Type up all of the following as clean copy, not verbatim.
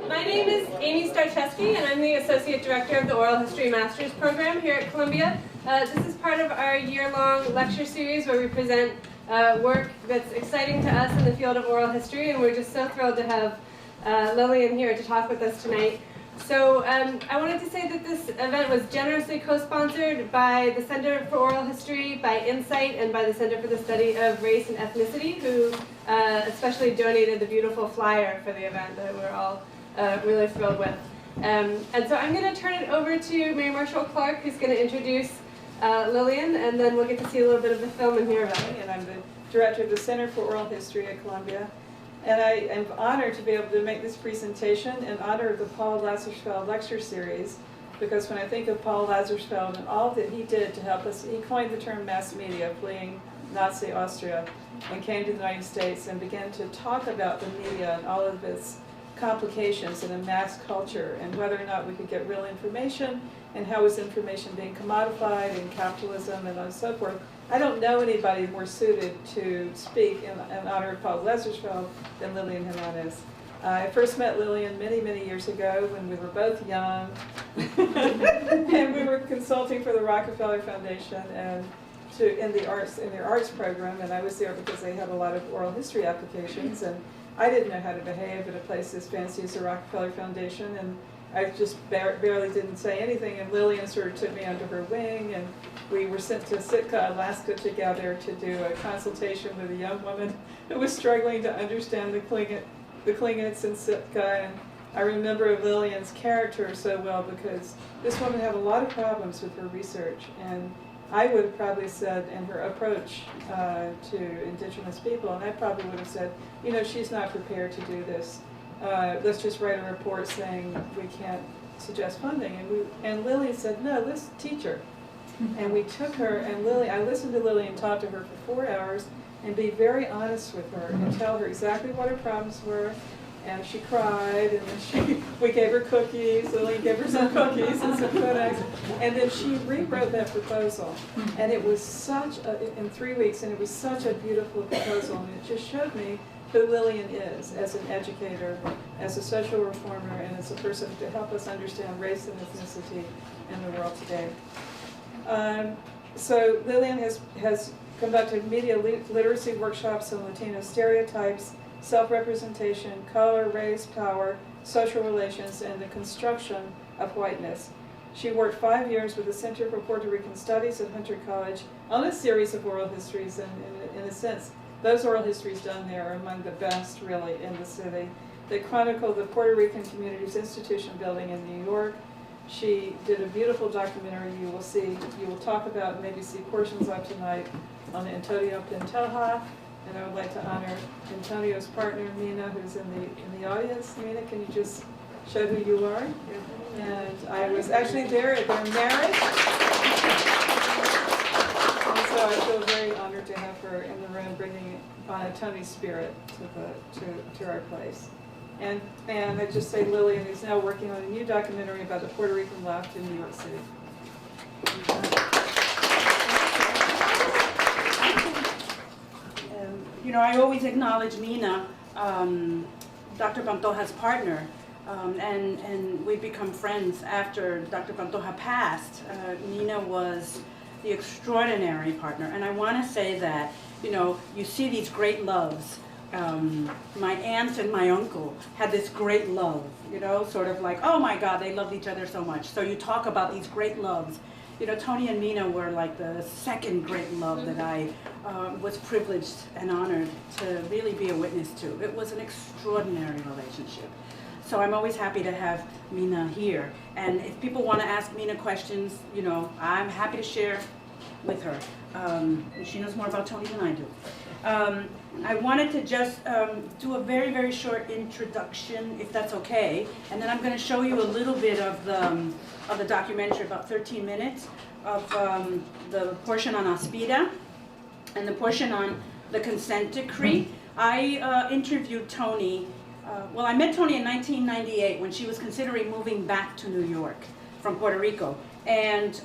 My name is Amy Starcheski, and I'm the Associate Director of the Oral History Master's Program here at Columbia. This is part of our year-long lecture series where we present work that's exciting to us in the field of oral history, and we're just so thrilled to have Lillian here to talk with us tonight. So I wanted to say that this event was generously co-sponsored by the Center for Oral History, by Insight, and by the Center for the Study of Race and Ethnicity, who especially donated the beautiful flyer for the event that we're all really thrilled with. And so I'm going to turn it over to Mary Marshall Clark, who's going to introduce Lillian, and then we'll get to see a little bit of the film and hear about it. And I'm the director of the Center for Oral History at Columbia. And I am honored to be able to make this presentation in honor of the Paul Lazarsfeld Lecture Series, because when I think of Paul Lazarsfeld and all that he did to help us, he coined the term mass media, fleeing Nazi Austria, and came to the United States and began to talk about the media and all of its complications in a mass culture, and whether or not we could get real information, and how was information being commodified in capitalism and so forth. I don't know anybody more suited to speak in honor of Paul Lazarsfeld than Lillian Jiménez. I first met Lillian many, many years ago when we were both young, and we were consulting for the Rockefeller Foundation and in their arts program, and I was there because they had a lot of oral history applications, and I didn't know how to behave at a place as fancy as the Rockefeller Foundation, and I just barely didn't say anything, and Lillian sort of took me under her wing, and we were sent to Sitka, Alaska together to do a consultation with a young woman who was struggling to understand the Klingits in Sitka. And I remember Lillian's character so well because this woman had a lot of problems with her research, and I would have probably said, in her approach to indigenous people, and I probably would have said, you know, she's not prepared to do this. Let's just write a report saying we can't suggest funding. And Lillian said, no, let's teach her. And we took her, and I listened to Lillian and talked to her for 4 hours and be very honest with her and tell her exactly what her problems were. And she cried, and then we gave her cookies. Lillian gave her some cookies and some Kodaks. And then she rewrote that proposal. And it was in 3 weeks, and it was such a beautiful proposal. And it just showed me who Lillian is as an educator, as a social reformer, and as a person to help us understand race and ethnicity in the world today. So Lillian has conducted media literacy workshops on Latino stereotypes, self-representation, color, race, power, social relations, and the construction of whiteness. She worked 5 years with the Center for Puerto Rican Studies at Hunter College on a series of oral histories, and in a sense, those oral histories done there are among the best, really, in the city. They chronicle the Puerto Rican Communities Institution building in New York. She did a beautiful documentary you will talk about, maybe see portions of tonight, on Antonia Pantoja. And I would like to honor Antonio's partner, Mina, who's in the audience. Mina, can you just show who you are? And I was actually there at their marriage. And so I feel very honored to have her in the room, bringing Tony's spirit to our place. And I just say Lillian is now working on a new documentary about the Puerto Rican left in New York City. You know, I always acknowledge Mina, Dr. Pantoja's partner, and we've become friends after Dr. Pantoja passed. Mina was the extraordinary partner, and I want to say that, you know, you see these great loves. My aunt and my uncle had this great love, you know, sort of like, oh my God, they loved each other so much. So you talk about these great loves. You know, Tony and Mina were like the second great love that I was privileged and honored to really be a witness to. It was an extraordinary relationship. So I'm always happy to have Mina here. And if people want to ask Mina questions, you know, I'm happy to share with her. She knows more about Tony than I do. I wanted to just do a very, very short introduction, if that's okay, and then I'm going to show you a little bit of the documentary, about 13 minutes, of the portion on Aspida and the portion on the consent decree. I interviewed Tony, well, I met Tony in 1998 when she was considering moving back to New York from Puerto Rico, and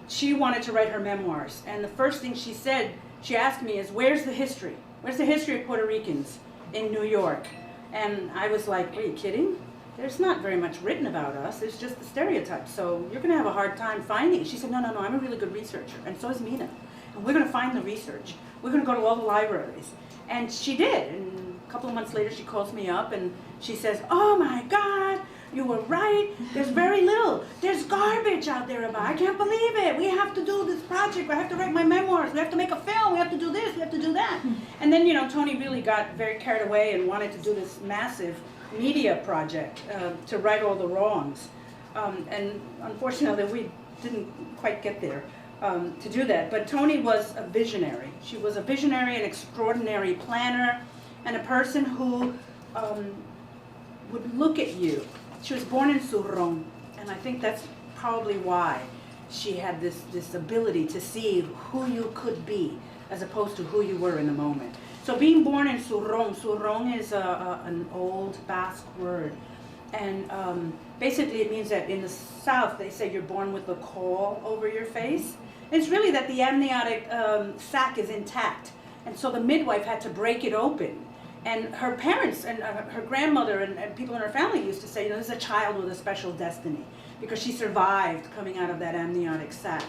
she wanted to write her memoirs, and the first thing she said, she asked me is, where's the history? Where's the history of Puerto Ricans in New York? And I was like, are you kidding? There's not very much written about us. It's just the stereotypes. So you're going to have a hard time finding it. She said, no, I'm a really good researcher. And so is Mina. And we're going to find the research. We're going to go to all the libraries. And she did. And a couple of months later, she calls me up and she says, oh my God, you were right. There's very little. There's garbage out there about. I can't believe it. We have to do this project. I have to write my memoirs. We have to make a film. We have to do this. We have to do that. And then, Tony really got very carried away and wanted to do this massive media project to right all the wrongs. And unfortunately, we didn't quite get there to do that. But Tony was a visionary. She was a visionary, an extraordinary planner, and a person who would look at you. She was born in Surrón, and I think that's probably why she had this ability to see who you could be as opposed to who you were in the moment. So being born in Surrón is an old Basque word. And basically it means that in the south they say you're born with a caul over your face. It's really that the amniotic sac is intact. And so the midwife had to break it open. And her parents and her grandmother and people in her family used to say, this is a child with a special destiny because she survived coming out of that amniotic sac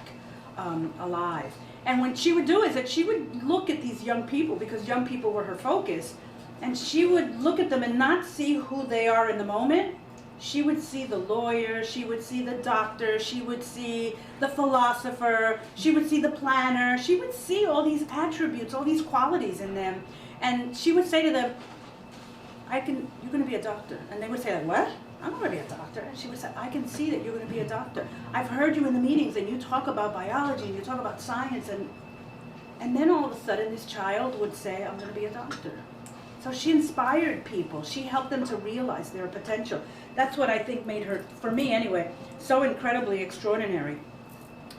alive. And what she would do is that she would look at these young people, because young people were her focus, and she would look at them and not see who they are in the moment. She would see the lawyer, she would see the doctor, she would see the philosopher, she would see the planner, she would see all these attributes, all these qualities in them. And she would say to them, you're going to be a doctor. And they would say, like, what? I'm not going to be a doctor. And she would say, I can see that you're going to be a doctor. I've heard you in the meetings and you talk about biology and you talk about science. And then all of a sudden this child would say, I'm going to be a doctor. So she inspired people. She helped them to realize their potential. That's what I think made her, for me anyway, so incredibly extraordinary.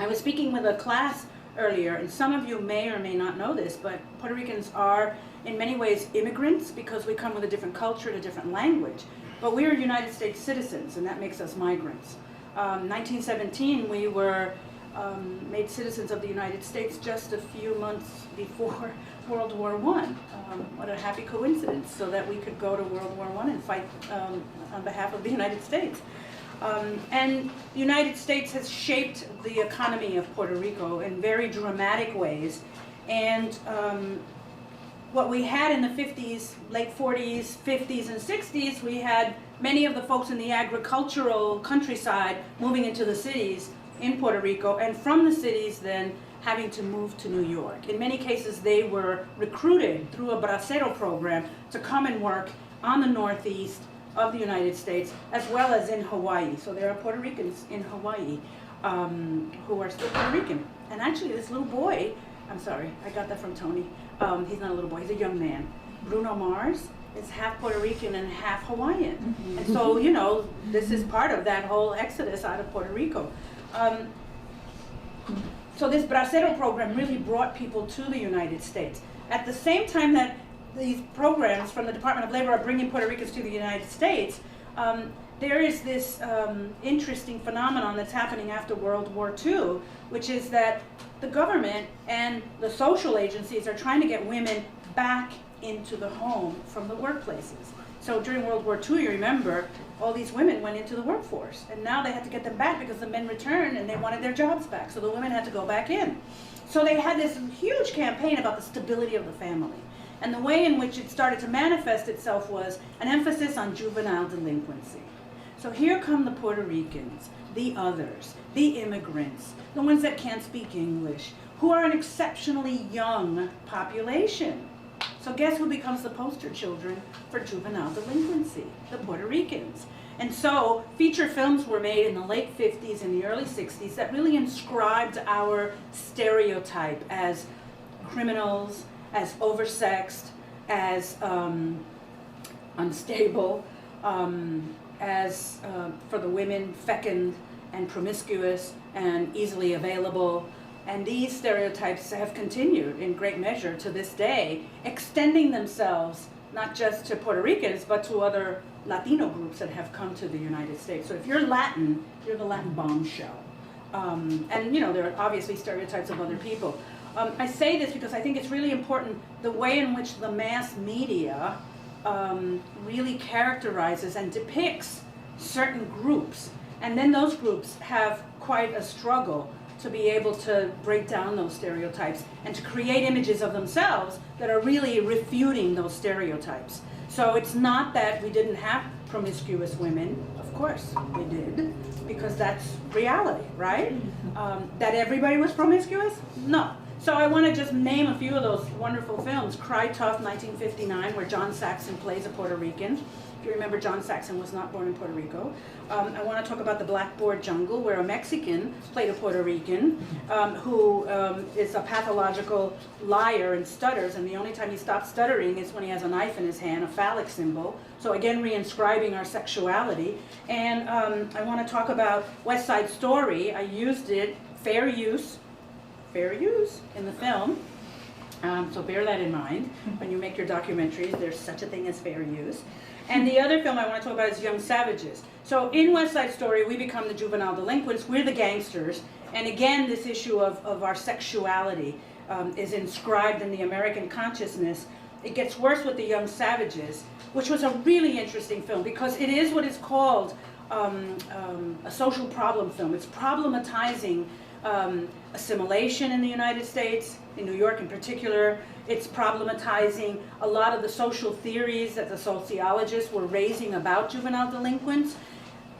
I was speaking with a class earlier, and some of you may or may not know this, but Puerto Ricans are in many ways immigrants because we come with a different culture and a different language. But we are United States citizens, and that makes us migrants. 1917, we were made citizens of the United States just a few months before World War I. What a happy coincidence, so that we could go to World War I and fight on behalf of the United States. And the United States has shaped the economy of Puerto Rico in very dramatic ways. And what we had in the 50s, late 40s, 50s, and 60s, we had many of the folks in the agricultural countryside moving into the cities in Puerto Rico, and from the cities then having to move to New York. In many cases, they were recruited through a bracero program to come and work on the northeast of the United States, as well as in Hawaii. So there are Puerto Ricans in Hawaii who are still Puerto Rican. And actually this little boy, I'm sorry, I got that from Tony. He's not a little boy, he's a young man. Bruno Mars is half Puerto Rican and half Hawaiian. Mm-hmm. And so, this is part of that whole exodus out of Puerto Rico. So this bracero program really brought people to the United States. At the same time that these programs from the Department of Labor are bringing Puerto Ricans to the United States, there is this interesting phenomenon that's happening after World War II, which is that the government and the social agencies are trying to get women back into the home from the workplaces. So during World War II, you remember, all these women went into the workforce, and now they had to get them back because the men returned and they wanted their jobs back, so the women had to go back in. So they had this huge campaign about the stability of the family. And the way in which it started to manifest itself was an emphasis on juvenile delinquency. So here come the Puerto Ricans, the others, the immigrants, the ones that can't speak English, who are an exceptionally young population. So guess who becomes the poster children for juvenile delinquency? The Puerto Ricans. And so feature films were made in the late 50s and the early 60s that really inscribed our stereotype as criminals, as oversexed, as unstable, as for the women, fecund and promiscuous and easily available. And these stereotypes have continued in great measure to this day, extending themselves not just to Puerto Ricans, but to other Latino groups that have come to the United States. So if you're Latin, you're the Latin bombshell. And there are obviously stereotypes of other people. I say this because I think it's really important the way in which the mass media really characterizes and depicts certain groups. And then those groups have quite a struggle to be able to break down those stereotypes and to create images of themselves that are really refuting those stereotypes. So it's not that we didn't have promiscuous women. Of course we did, because that's reality, right? That everybody was promiscuous? No. So I want to just name a few of those wonderful films. Cry Tough, 1959, where John Saxon plays a Puerto Rican. If you remember, John Saxon was not born in Puerto Rico. I want to talk about The Blackboard Jungle, where a Mexican played a Puerto Rican who is a pathological liar and stutters, and the only time he stops stuttering is when he has a knife in his hand, a phallic symbol. So again, reinscribing our sexuality. And I want to talk about West Side Story. I used it, fair use in the film. So bear that in mind when you make your documentaries. There's such a thing as fair use. And the other film I want to talk about is Young Savages. So in West Side Story, we become the juvenile delinquents. We're the gangsters. And again, this issue of our sexuality is inscribed in the American consciousness. It gets worse with the Young Savages, which was a really interesting film because it is what is called a social problem film. It's problematizing assimilation in the United States, in New York in particular. It's problematizing a lot of the social theories that the sociologists were raising about juvenile delinquents.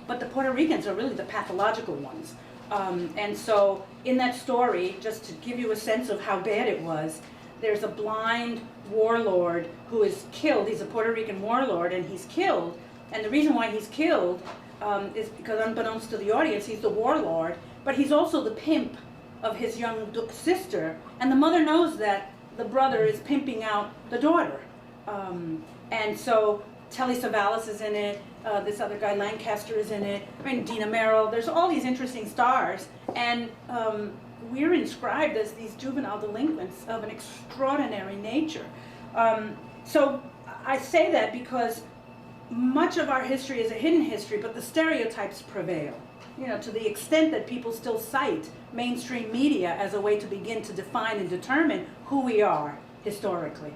But the Puerto Ricans are really the pathological ones. And so in that story, just to give you a sense of how bad it was, there's a blind warlord who is killed. He's a Puerto Rican warlord, and he's killed. And the reason why he's killed is because, unbeknownst to the audience, he's the warlord, but he's also the pimp of his young sister. And the mother knows that the brother is pimping out the daughter. And so Telly Savalas is in it. This other guy, Lancaster, is in it. I mean, Dina Merrill. There's all these interesting stars. And we're inscribed as these juvenile delinquents of an extraordinary nature. So I say that because much of our history is a hidden history, but the stereotypes prevail. You know, to the extent that people still cite mainstream media as a way to begin to define and determine who we are historically.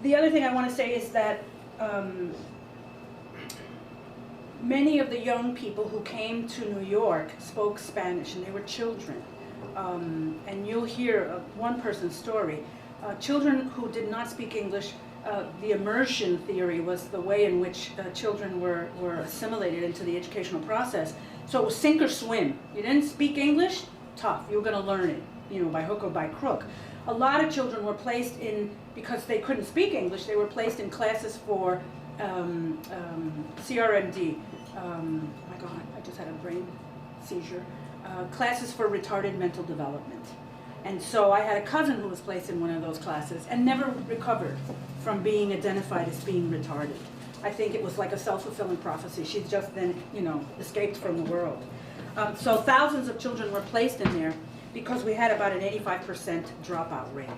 The other thing I want to say is that many of the young people who came to New York spoke Spanish, and they were children. And you'll hear one person's story. Children who did not speak English, the immersion theory was the way in which children were assimilated into the educational process. So it was sink or swim. You didn't speak English? Tough. You were going to learn it, you know, by hook or by crook. A lot of children were placed in, because they couldn't speak English, they were placed in classes for CRMD. My God, I just had a brain seizure. Classes for retarded mental development. And so I had a cousin who was placed in one of those classes and never recovered from being identified as being retarded. I think it was like a self-fulfilling prophecy. She just then, you know, escaped from the world. So thousands of children were placed in there because we had about an 85% dropout rate.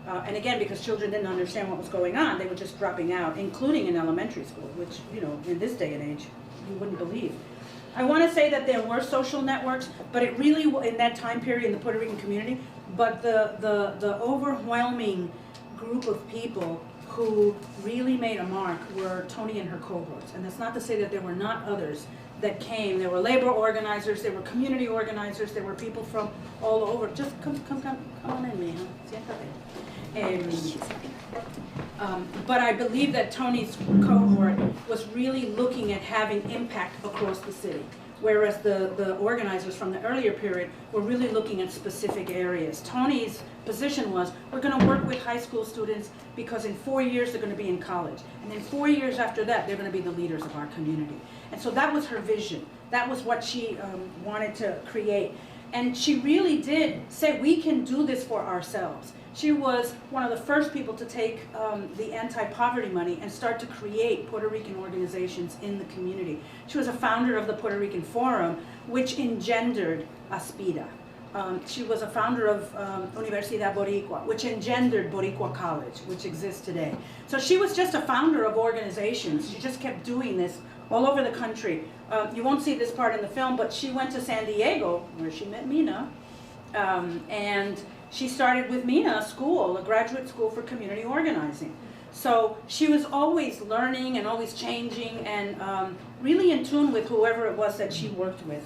And again, because children didn't understand what was going on, they were just dropping out, including in elementary school, which, you know, in this day and age, you wouldn't believe. I want to say that there were social networks, but it really, in that time period in the Puerto Rican community, but the overwhelming group of people who really made a mark were Toni and her cohorts. And that's not to say that there were not others that came. There were labor organizers, there were community organizers, there were people from all over. Just come on in, mija. Siéntate. But I believe that Toni's cohort was really looking at having impact across the city, whereas the organizers from the earlier period were really looking at specific areas. Toni's position was, we're going to work with high school students because in 4 years they're going to be in college. And then 4 years after that, they're going to be the leaders of our community. And so that was her vision. That was what she wanted to create. And she really did say, we can do this for ourselves. She was one of the first people to take the anti-poverty money and start to create Puerto Rican organizations in the community. She was a founder of the Puerto Rican Forum, which engendered Aspida. She was a founder of Universidad Boricua, which engendered Boricua College, which exists today. So she was just a founder of organizations. She just kept doing this all over the country. You won't see this part in the film, but she went to San Diego, where she met Mina, and she started with Mina, a school, a graduate school for community organizing. So she was always learning and always changing and really in tune with whoever it was that she worked with.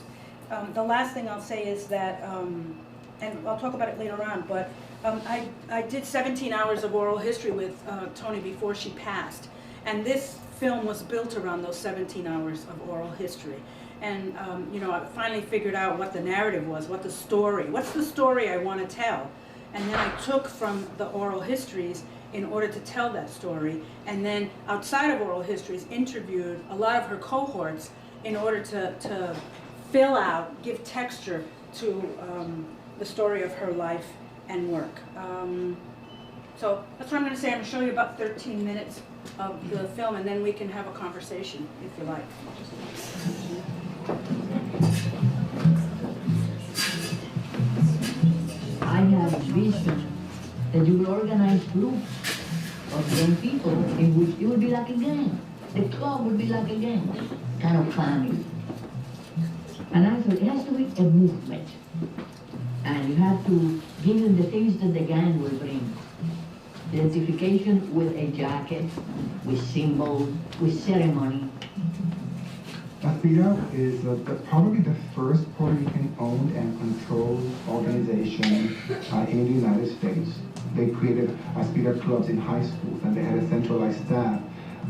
The last thing I'll say is that, and I'll talk about it later on, but I did 17 hours of oral history with Toni before she passed. And this film was built around those 17 hours of oral history. And you know, I finally figured out what the narrative was, what's the story I want to tell. And then I took from the oral histories in order to tell that story. And then outside of oral histories, interviewed a lot of her cohorts in order to fill out, give texture to the story of her life and work. So that's what I'm going to say. I'm going to show you about 13 minutes of the film, and then we can have a conversation, if you like. I have a vision that you will organize groups of young people in which it will be like a game. The club will be like a game, kind of planning. And I thought it has to be a movement. And you have to give them the things that the gang will bring. Identification with a jacket, with symbols, with ceremony. Aspira is probably the first Puerto Rican owned and controlled organization in the United States. They created Aspira clubs in high schools, and they had a centralized staff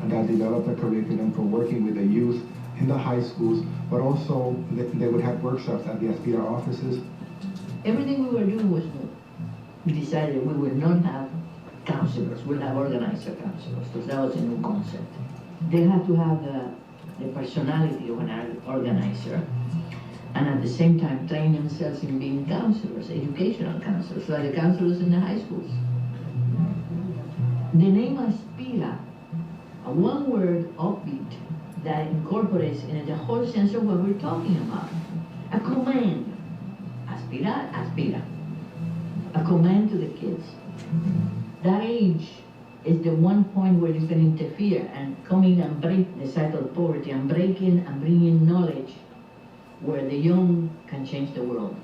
that developed a curriculum for working with the youth in the high schools, but also they would have workshops at the Aspira offices. Everything we were doing was new. We decided we would not have counselors, we'll have organizer counselors, because that was a new concept. They have to have the personality of an organizer, and at the same time train themselves in being counselors, educational counselors, like the counselors in the high schools. The name Aspira, a one-word upbeat that incorporates in it the whole sense of what we're talking about. A command. Aspira, aspira. A command to the kids. That age is the one point where you can interfere and come in and break the cycle of poverty and break in and bring in knowledge where the young can change the world.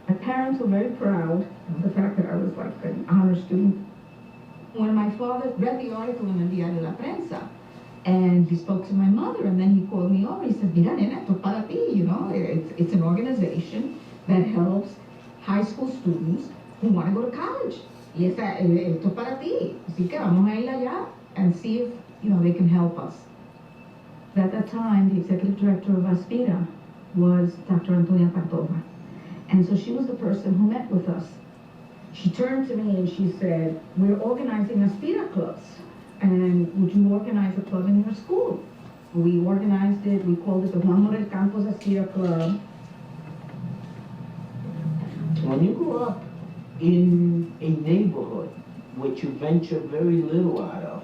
My parents were very proud of the fact that I was like an honor student. When my father read the article in the Diario La Prensa, and he spoke to my mother, and then he called me over, he said, mira, nena, esto es para ti, you know, it's an organization that helps high school students who want to go to college. Y esto es para ti. Así que vamos a ir allá and see if, you know, they can help us. At that time, the executive director of Aspira was Dr. Antonia Pantoja. And so she was the person who met with us. She turned to me and she said, we're organizing Aspira clubs. And would you organize a club in your school? We organized it, we called it the Juan Morel Campos Aspira Club. When you grow up in a neighborhood which you venture very little out of,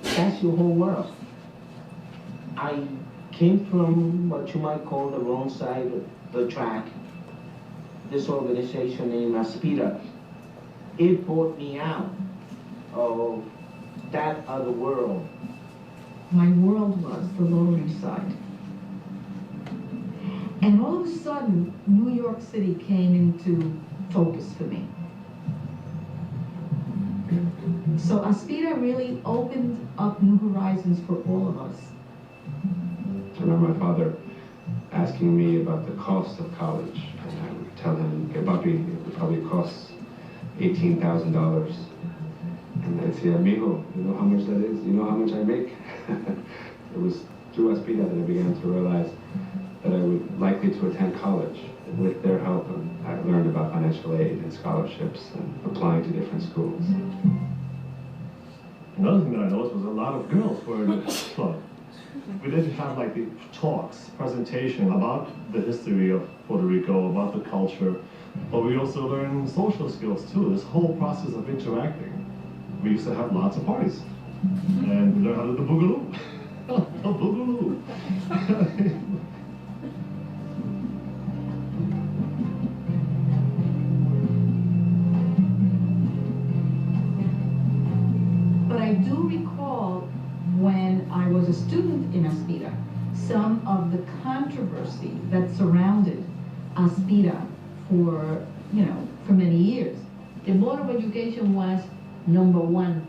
that's your whole world. I came from what you might call the wrong side of the track. This organization named Aspira, it brought me out of that other world. My world was the Lower East Side. And all of a sudden, New York City came into focus for me. So Aspira really opened up new horizons for all of us. I remember my father asking me about the cost of college, and I would tell him, it would probably cost $18,000. And I'd say, amigo, you know how much that is? You know how much I make? It was through Aspira that I began to realize that I was likely to attend college. With their help, I learned about financial aid and scholarships and applying to different schools. Another thing that I noticed was a lot of girls were in the club. We did have like the talks, presentation about the history of Puerto Rico, about the culture, but we also learned social skills too. This whole process of interacting. We used to have lots of parties and we learned how to do the boogaloo. The boogaloo. But I do recall when I was a student in Aspira, some of the controversy that surrounded Aspira for, you know, for many years. The Board of Education was #1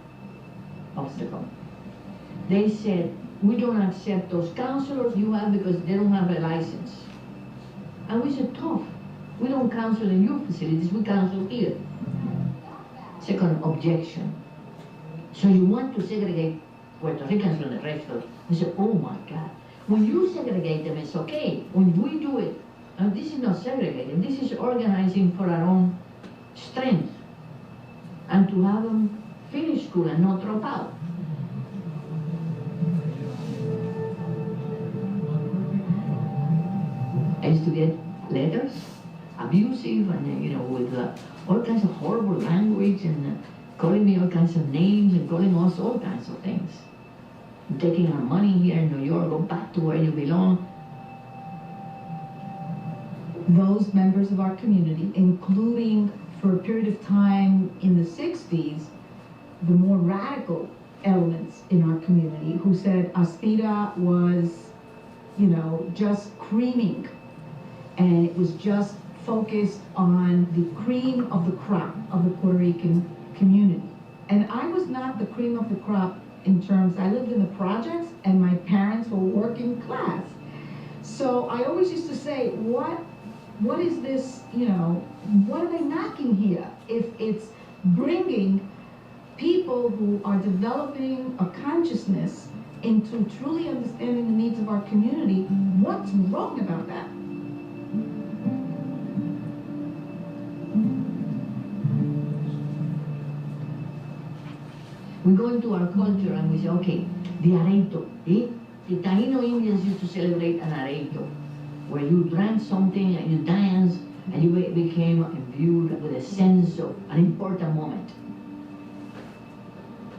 obstacle. They said, we don't accept those counselors you have because they don't have a license. And we said, tough. We don't counsel in your facilities, we counsel here. Second objection. So you want to segregate Puerto Ricans from the rest of, we said, oh my God. When you segregate them, it's okay. When we do it, and this is not segregating, this is organizing for our own strength. And to have them finish school and not drop out. I used to get letters, abusive, and you know, with all kinds of horrible language, and calling me all kinds of names, and calling us all kinds of things. Taking our money here in New York, go back to where you belong. Those members of our community, including for a period of time in the 60s, the more radical elements in our community who said Aspira was, you know, just creaming, and it was just focused on the cream of the crop of the Puerto Rican community. And I was not the cream of the crop in terms, I lived in the projects and my parents were working class. So I always used to say, what is this, you know, what are they knocking here? If it's bringing people who are developing a consciousness into truly understanding the needs of our community, what's wrong about that? We go into our culture and we say, okay, the areito. Eh? The Taino Indians used to celebrate an areito, where you drank something and you danced and you became imbued with a sense of an important moment.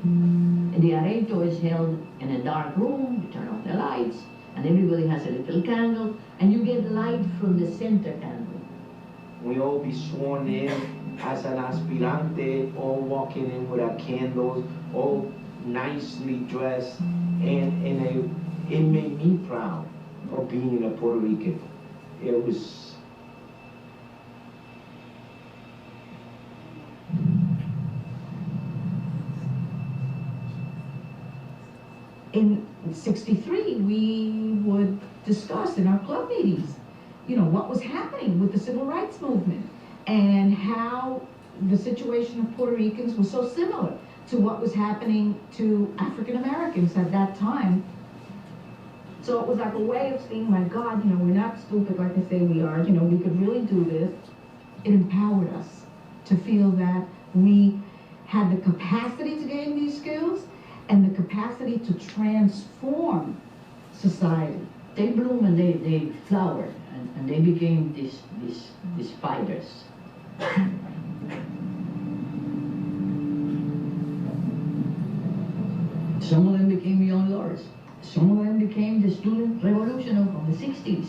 And the areito is held in a dark room, you turn off the lights, and everybody has a little candle, and you get light from the center candle. We all be sworn in as an aspirante, all walking in with our candles, all nicely dressed, and it made me proud of being a Puerto Rican. It was... In '63, we would discuss in our club meetings, you know, what was happening with the civil rights movement and how the situation of Puerto Ricans was so similar to what was happening to African Americans at that time. So it was like a way of saying, my God, you know, we're not stupid like they say we are, you know, we could really do this. It empowered us to feel that we had the capacity to gain these skills and the capacity to transform society. They bloom and they flower, and they became these fighters. Some of them became young lords. Some of them became the student revolution of the 60s.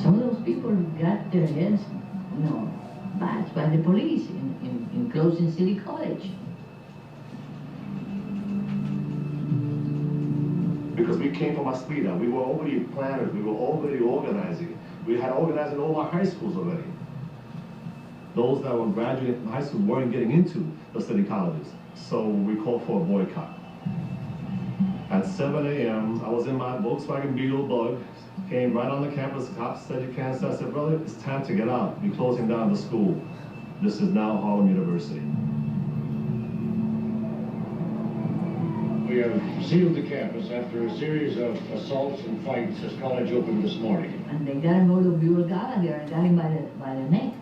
Some of those people got their heads, you know, bashed by the police in closing City College. Because we came from Aspira, we were already planners, we were already organizing. We had organized in all our high schools already. Those that were graduating from high school weren't getting into the city colleges. So we called for a boycott. At 7 a.m., I was in my Volkswagen Beetle Bug, came right on the campus, cops said you can't stay. I said, brother, it's time to get out. We're closing down the school. This is now Harlem University. We have sealed the campus after a series of assaults and fights as college opened this morning. And they got him hold of Buell Gallagher and got him by the neck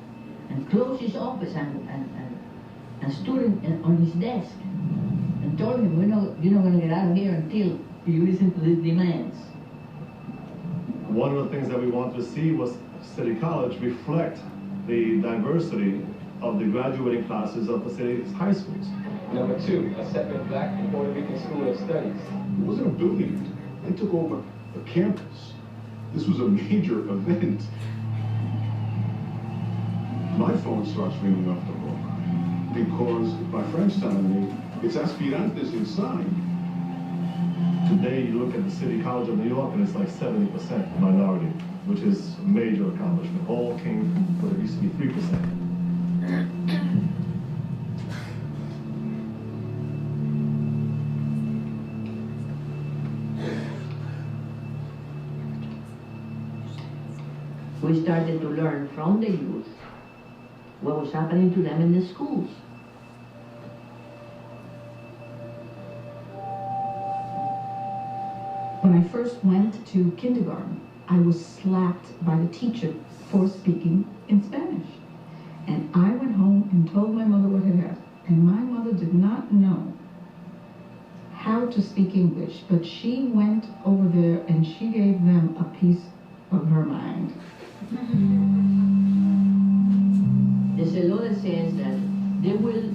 and closed his office and stood on his desk and told him, you're not going to get out of here until you listen to these demands. One of the things that we wanted to see was City College reflect the diversity of the graduating classes of the city's high schools. Number 2, a separate Black and Puerto Rican School of Studies. It wasn't a building. They took over a campus. This was a major event. My phone starts ringing off the hook because my friend's telling me it's aspirantes inside. Today, you look at the City College of New York and it's like 70% minority. which is a major accomplishment. All came from what used to be 3%. We started to learn from the youth what was happening to them in the schools. When I first went to kindergarten, I was slapped by the teacher for speaking in Spanish. And I went home and told my mother what had happened. And my mother did not know how to speak English, but she went over there and she gave them a piece of her mind. There's a law that says that they will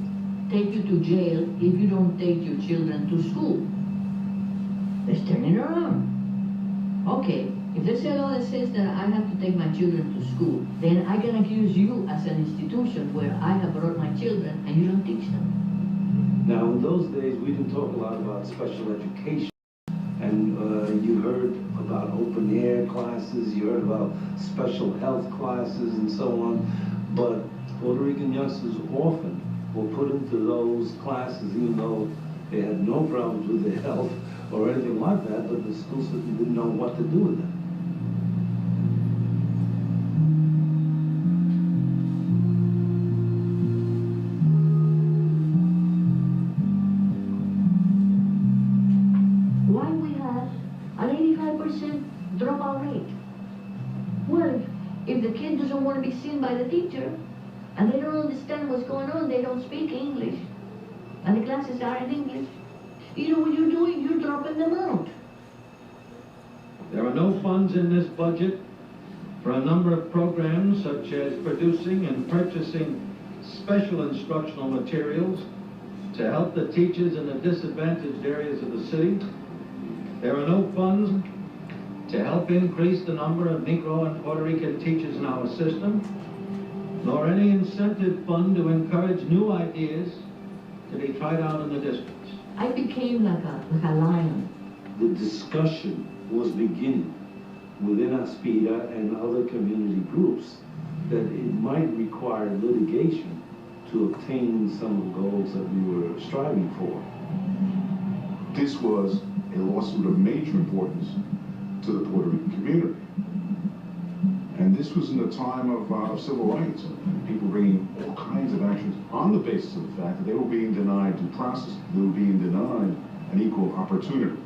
take you to jail if you don't take your children to school. Let's turn it around. Okay, if there's a law that says that I have to take my children to school, then I can accuse you as an institution where I have brought my children and you don't teach them. Now, in those days, we didn't talk a lot about special education. And you heard about open air classes, you heard about special health classes and so on. But Puerto Rican youngsters often were put into those classes even though they had no problems with their health or anything like that, but the school system didn't know what to do with them. Why we have an 85% dropout rate? Well, if the kid doesn't want to be seen by the teacher, and they don't understand what's going on, they don't speak English, and the classes are in English, you know what you're doing? You're dropping them out. There are no funds in this budget for a number of programs such as producing and purchasing special instructional materials to help the teachers in the disadvantaged areas of the city. There are no funds to help increase the number of Negro and Puerto Rican teachers in our system, nor any incentive fund to encourage new ideas to be tried out in the districts. I became like a lion. The discussion was beginning within Aspira and other community groups that it might require litigation to obtain some of the goals that we were striving for. This was a lawsuit of major importance to the Puerto Rican community. And this was in the time of civil rights, and people bringing all kinds of actions on the basis of the fact that they were being denied due process, they were being denied an equal opportunity.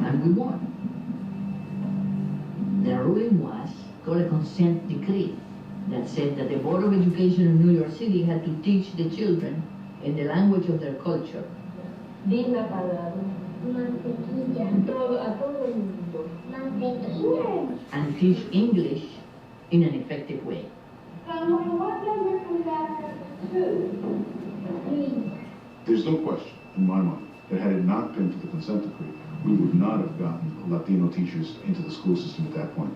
And we won. The ruling was called a consent decree that said that the Board of Education of New York City had to teach the children in the language of their culture. Di la palabra mantequilla. Todo, a todo el mundo. Mantequilla. And teach English in an effective way. There's no question, in my mind, that had it not been for the consent decree, we would not have gotten Latino teachers into the school system at that point.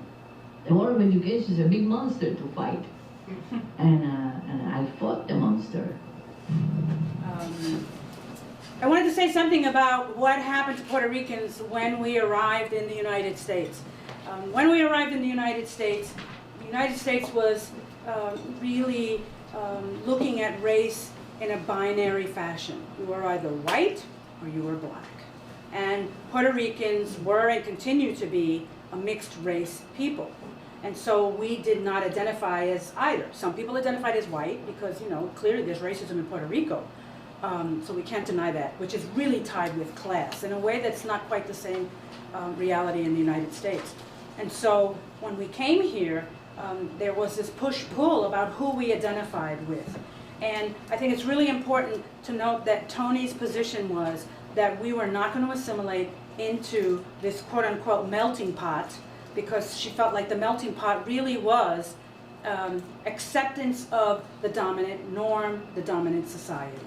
The Board of Education is a big monster to fight. And I fought the monster. I wanted to say something about what happened to Puerto Ricans when we arrived in the United States. When we arrived in the United States was really looking at race in a binary fashion. You were either white or you were black. And Puerto Ricans were and continue to be a mixed race people. And so we did not identify as either. Some people identified as white because, you know, clearly there's racism in Puerto Rico. So we can't deny that, which is really tied with class in a way that's not quite the same reality in the United States. And so when we came here, there was this push-pull about who we identified with. And I think it's really important to note that Tony's position was that we were not going to assimilate into this quote-unquote melting pot, because she felt like the melting pot really was acceptance of the dominant norm, the dominant society.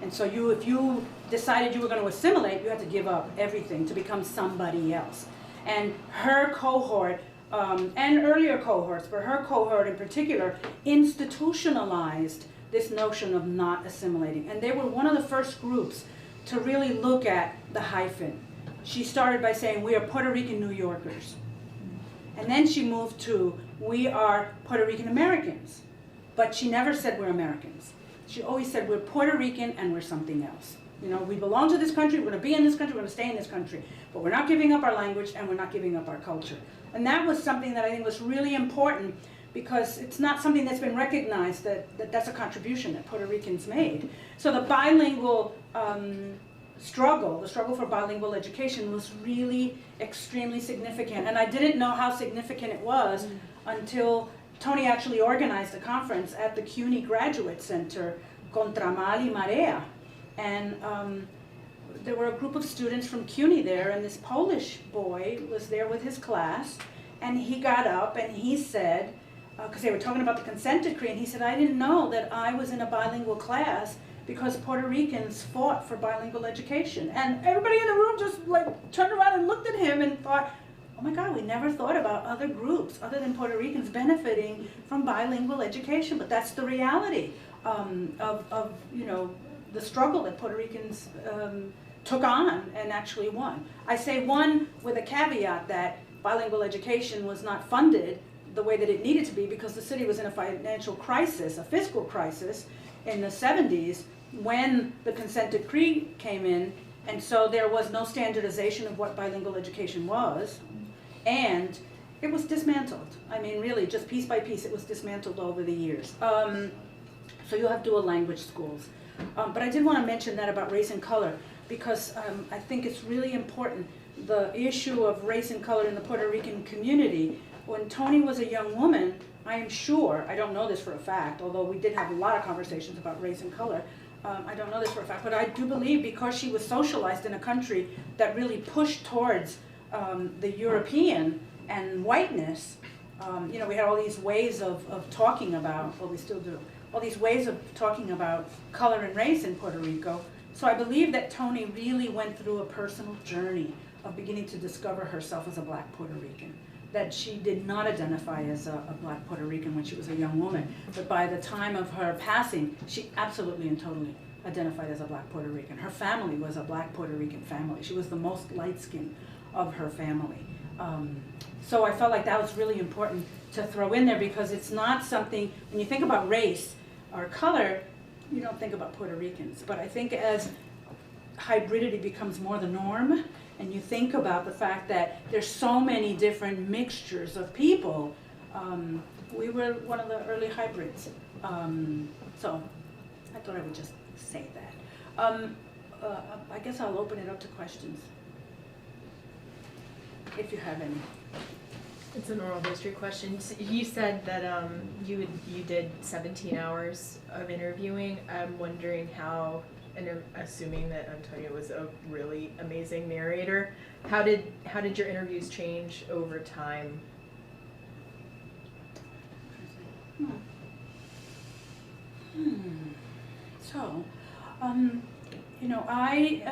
And so if you decided you were going to assimilate, you had to give up everything to become somebody else. And her cohort, and earlier cohorts, but her cohort in particular, institutionalized this notion of not assimilating. And they were one of the first groups to really look at the hyphen. She started by saying, we are Puerto Rican New Yorkers. And then she moved to, we are Puerto Rican Americans. But she never said we're Americans. She always said we're Puerto Rican and we're something else. You know, we belong to this country, we're going to be in this country, we're going to stay in this country. But we're not giving up our language and we're not giving up our culture. And that was something that I think was really important, because it's not something that's been recognized that's a contribution that Puerto Ricans made. So the bilingual struggle, the struggle for bilingual education, was really extremely significant. And I didn't know how significant it was until Tony actually organized a conference at the CUNY Graduate Center, Contra Mal y Marea. And there were a group of students from CUNY there, and this Polish boy was there with his class, and he got up and he said, because they were talking about the consent decree, and he said, I didn't know that I was in a bilingual class because Puerto Ricans fought for bilingual education. And everybody in the room just like turned around and looked at him and thought, oh my God, we never thought about other groups other than Puerto Ricans benefiting from bilingual education. But that's the reality of you know, the struggle that Puerto Ricans took on and actually won. I say won with a caveat that bilingual education was not funded the way that it needed to be, because the city was in a financial crisis, a fiscal crisis in the 70s when the consent decree came in, and so there was no standardization of what bilingual education was, and it was dismantled. I mean, really, just piece by piece, it was dismantled over the years. So you'll have dual language schools. But I did want to mention that about race and color, because I think it's really important, the issue of race and color in the Puerto Rican community. When Toni was a young woman, I am sure, I don't know this for a fact, although we did have a lot of conversations about race and color, I don't know this for a fact, but I do believe because she was socialized in a country that really pushed towards the European and whiteness, you know, we had all these ways of talking about, well, we still do, all these ways of talking about color and race in Puerto Rico. So I believe that Toni really went through a personal journey of beginning to discover herself as a Black Puerto Rican. That she did not identify as a Black Puerto Rican when she was a young woman, but by the time of her passing, she absolutely and totally identified as a Black Puerto Rican. Her family was a Black Puerto Rican family. She was the most light-skinned of her family. So I felt like that was really important to throw in there, because it's not something, when you think about race or color, you don't think about Puerto Ricans. But I think as hybridity becomes more the norm, and you think about the fact that there's so many different mixtures of people, we were one of the early hybrids. So I thought I would just say that. I guess I'll open it up to questions, if you have any. It's an oral history question. You said that you did 17 hours of interviewing. I'm wondering how, and I'm assuming that Antonia was a really amazing narrator, how did your interviews change over time? So, you know, I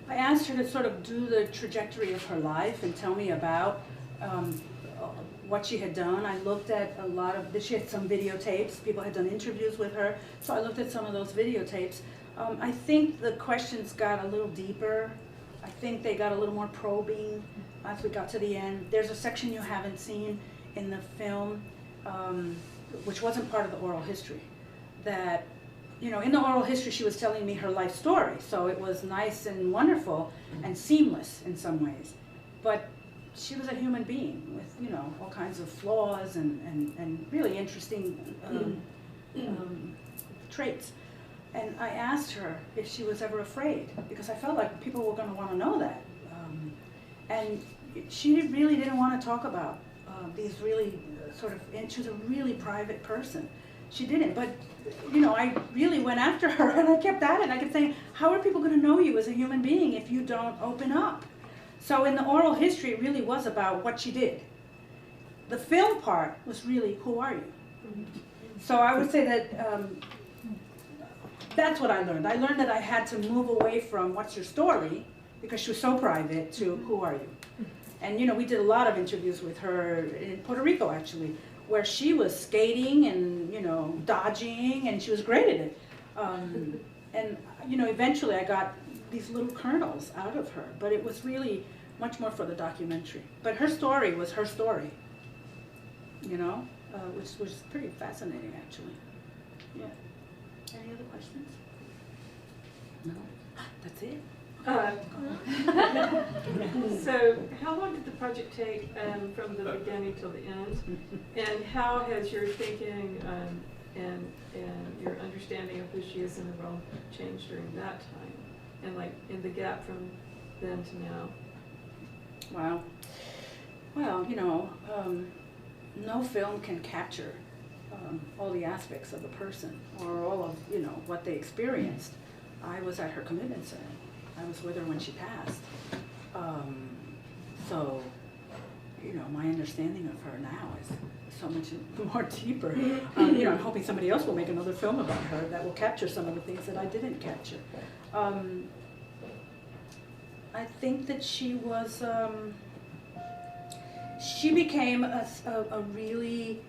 asked her to sort of do the trajectory of her life and tell me about what she had done. I looked at a lot of, she had some videotapes, people had done interviews with her, so I looked at some of those videotapes. I think the questions got a little deeper. I think they got a little more probing as we got to the end. There's a section you haven't seen in the film, which wasn't part of the oral history, that, you know, in the oral history she was telling me her life story, so it was nice and wonderful and seamless in some ways. But she was a human being with, you know, all kinds of flaws and really interesting traits. And I asked her if she was ever afraid, because I felt like people were going to want to know that. And she really didn't want to talk about these really sort of, and she was a really private person. She didn't, but, you know, I really went after her and I kept at it. And I kept saying, how are people going to know you as a human being if you don't open up? So in the oral history, it really was about what she did. The film part was really, who are you? So I would say that that's what I learned. I learned that I had to move away from what's your story, because she was so private, to who are you? And, you know, we did a lot of interviews with her in Puerto Rico, actually, where she was skating and, you know, dodging, and she was great at it. And, you know, eventually I got these little kernels out of her, but it was really much more for the documentary. But her story was her story, you know, which was pretty fascinating, actually. Yeah. Any other questions? No? That's it? So how long did the project take from the beginning till the end? And how has your thinking and your understanding of who she is in the role changed during that time? And like in the gap from then to now? Wow. Well, you know, no film can capture all the aspects of a person or all of, you know, what they experienced. I was at her commitment ceremony. I was with her when she passed. So, you know, my understanding of her now is so much more deeper. You know, I'm hoping somebody else will make another film about her that will capture some of the things that I didn't capture. I think that she was, she became a really,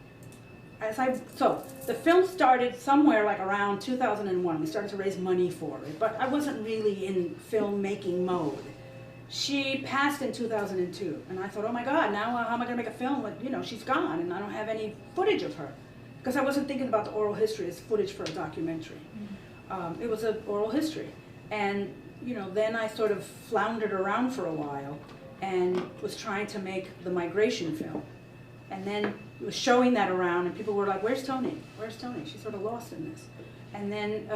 so the film started somewhere like around 2001. We started to raise money for it, but I wasn't really in filmmaking mode. She passed in 2002, and I thought, oh my God, now how am I gonna make a film with, you know, she's gone, and I don't have any footage of her. Because I wasn't thinking about the oral history as footage for a documentary. It was an oral history. And, you know, then I sort of floundered around for a while and was trying to make the migration film. And then was showing that around, and people were like, where's Toni? Where's Toni? She's sort of lost in this. And then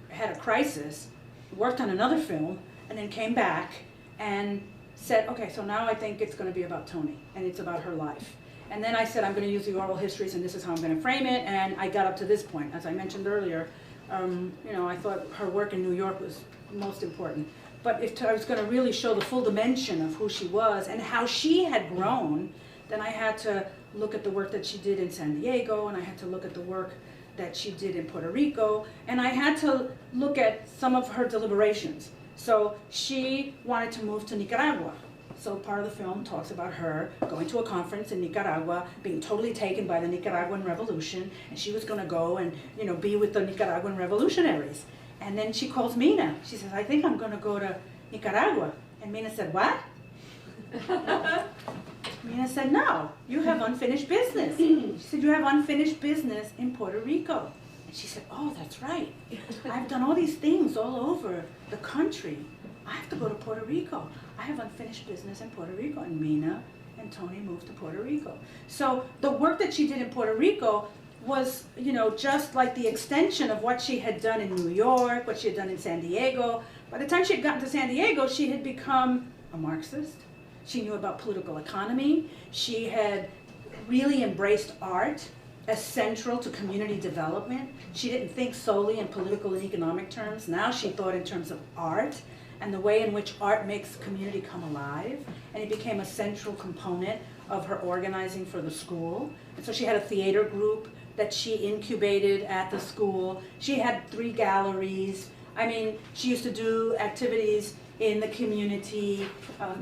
had a crisis, worked on another film, and then came back and said, okay, so now I think it's going to be about Toni, and it's about her life. And then I said, I'm going to use the oral histories, and this is how I'm going to frame it, and I got up to this point. As I mentioned earlier, you know, I thought her work in New York was most important. But if I was going to really show the full dimension of who she was and how she had grown, then I had to look at the work that she did in San Diego, and I had to look at the work that she did in Puerto Rico, and I had to look at some of her deliberations. So she wanted to move to Nicaragua. So part of the film talks about her going to a conference in Nicaragua, being totally taken by the Nicaraguan Revolution, and she was going to go and, you know, be with the Nicaraguan revolutionaries. And then she calls Mina. She says, I think I'm going to go to Nicaragua. And Mina said, what? Mina said, no, you have unfinished business. She said, you have unfinished business in Puerto Rico. And she said, oh, that's right. I've done all these things all over the country. I have to go to Puerto Rico. I have unfinished business in Puerto Rico. And Mina and Toni moved to Puerto Rico. So the work that she did in Puerto Rico was, you know, just like the extension of what she had done in New York, what she had done in San Diego. By the time she had gotten to San Diego, she had become a Marxist. She knew about political economy. She had really embraced art as central to community development. She didn't think solely in political and economic terms. Now she thought in terms of art and the way in which art makes community come alive. And it became a central component of her organizing for the school. And so she had a theater group that she incubated at the school. She had 3 galleries. I mean, she used to do activities in the community.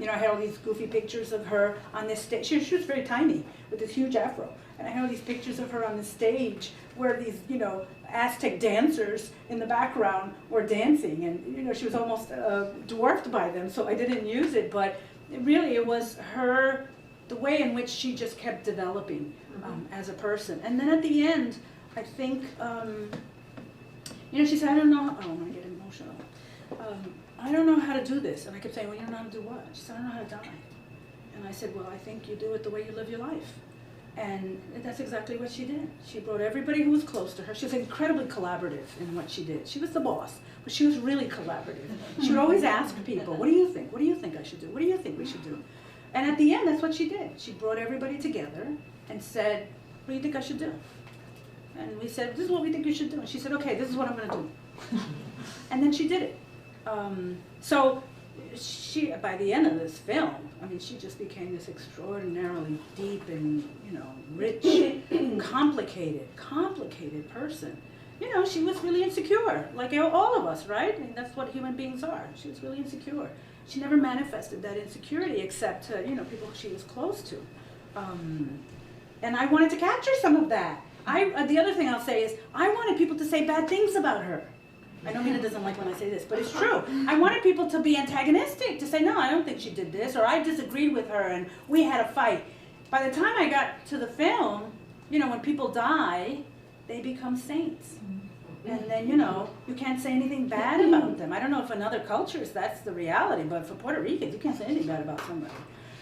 You know, I had all these goofy pictures of her on this stage. She was very tiny with this huge afro. And I had all these pictures of her on the stage where these, you know, Aztec dancers in the background were dancing. And, you know, she was almost dwarfed by them, so I didn't use it. But it was her, the way in which she just kept developing as a person. And then at the end, I think, you know, she said, I don't know, oh, I'm gonna get emotional. I don't know how to do this. And I kept saying, well, you don't know how to do what? She said, I don't know how to die. And I said, well, I think you do it the way you live your life. And that's exactly what she did. She brought everybody who was close to her. She was incredibly collaborative in what she did. She was the boss, but she was really collaborative. She would always ask people, what do you think? What do you think I should do? What do you think we should do? And at the end, that's what she did. She brought everybody together and said, what do you think I should do? And we said, this is what we think you should do. And she said, okay, this is what I'm going to do. And then she did it. So she, by the end of this film, I mean, she just became this extraordinarily deep and, you know, rich, complicated person. You know, she was really insecure, like all of us, right? I mean, that's what human beings are. She was really insecure. She never manifested that insecurity except to, you know, people she was close to. And I wanted to capture some of that. The other thing I'll say is, I wanted people to say bad things about her. I know Mina doesn't like when I say this, but it's true. I wanted people to be antagonistic, to say, no, I don't think she did this, or I disagreed with her and we had a fight. By the time I got to the film, you know, when people die, they become saints. And then, you know, you can't say anything bad about them. I don't know if in other cultures that's the reality, but for Puerto Ricans, you can't say anything bad about somebody.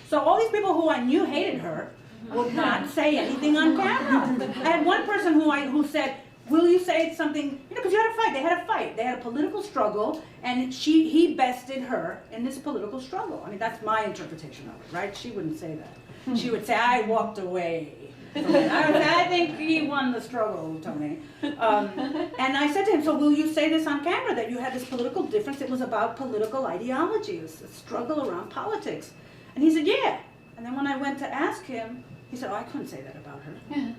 So all these people who I knew hated her would not say anything on camera. I had one person who said, will you say something, you know, because you had a fight, they had a fight, they had a political struggle, and he bested her in this political struggle. I mean, that's my interpretation of it, right? She wouldn't say that. She would say, I walked away. I would say, I think he won the struggle, Tony. And I said to him, so will you say this on camera, that you had this political difference? It was about political ideology, it was a struggle around politics. And he said, yeah. And then when I went to ask him, he said, oh, I couldn't say that about her. Yeah.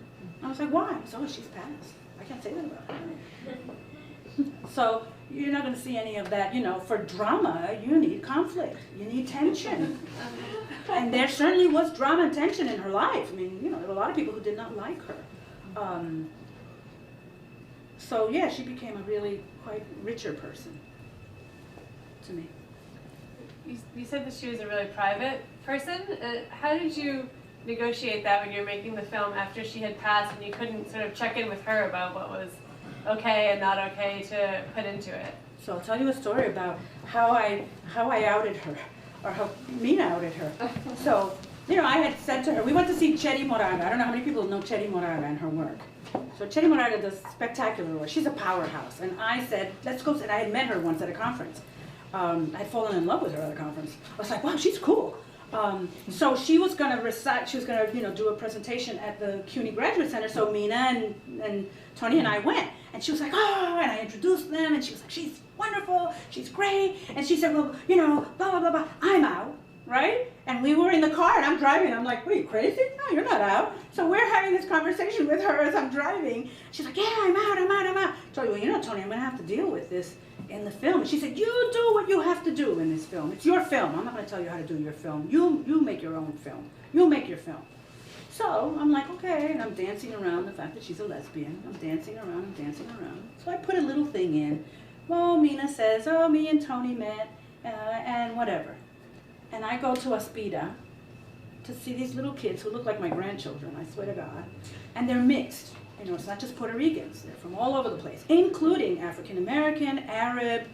I was like, why? He said, oh, she's passed. I can't say that about her. So you're not going to see any of that. You know, for drama, you need conflict. You need tension. And there certainly was drama and tension in her life. I mean, you know, there were a lot of people who did not like her. So yeah, she became a really quite richer person to me. You said that she was a really private person. How did you negotiate that when you're making the film after she had passed and you couldn't sort of check in with her about what was okay and not okay to put into it? So I'll tell you a story about how I outed her, or how Mina outed her. So, you know, I had said to her, we went to see Cheri Moraga. I don't know how many people know Cheri Moraga and her work. So Cheri Moraga does spectacular work. She's a powerhouse. And I said, let's go, and I had met her once at a conference. I had fallen in love with her at a conference. I was like, wow, she's cool. So she was going to recite, she was going to, you know, do a presentation at the CUNY Graduate Center. So Mina and Tony and I went. And she was like, oh, and I introduced them. And she was like, she's wonderful, she's great. And she said, well, you know, blah, blah, blah, blah. I'm out, right? And we were in the car and I'm driving. I'm like, what, are you crazy? No, you're not out. So we're having this conversation with her as I'm driving. She's like, yeah, I'm out. I told her, well, you know, Tony, I'm going to have to deal with this in the film. And she said, you do what you have to do in this film. It's your film. I'm not going to tell you how to do your film. You make your own film. You make your film. So I'm like, okay, and I'm dancing around the fact that she's a lesbian. I'm dancing around. So I put a little thing in. Well, Mina says, oh, me and Tony met, and whatever. And I go to Aspida to see these little kids who look like my grandchildren, I swear to God. And they're mixed. You know, it's not just Puerto Ricans. They're from all over the place, including African American, Arab,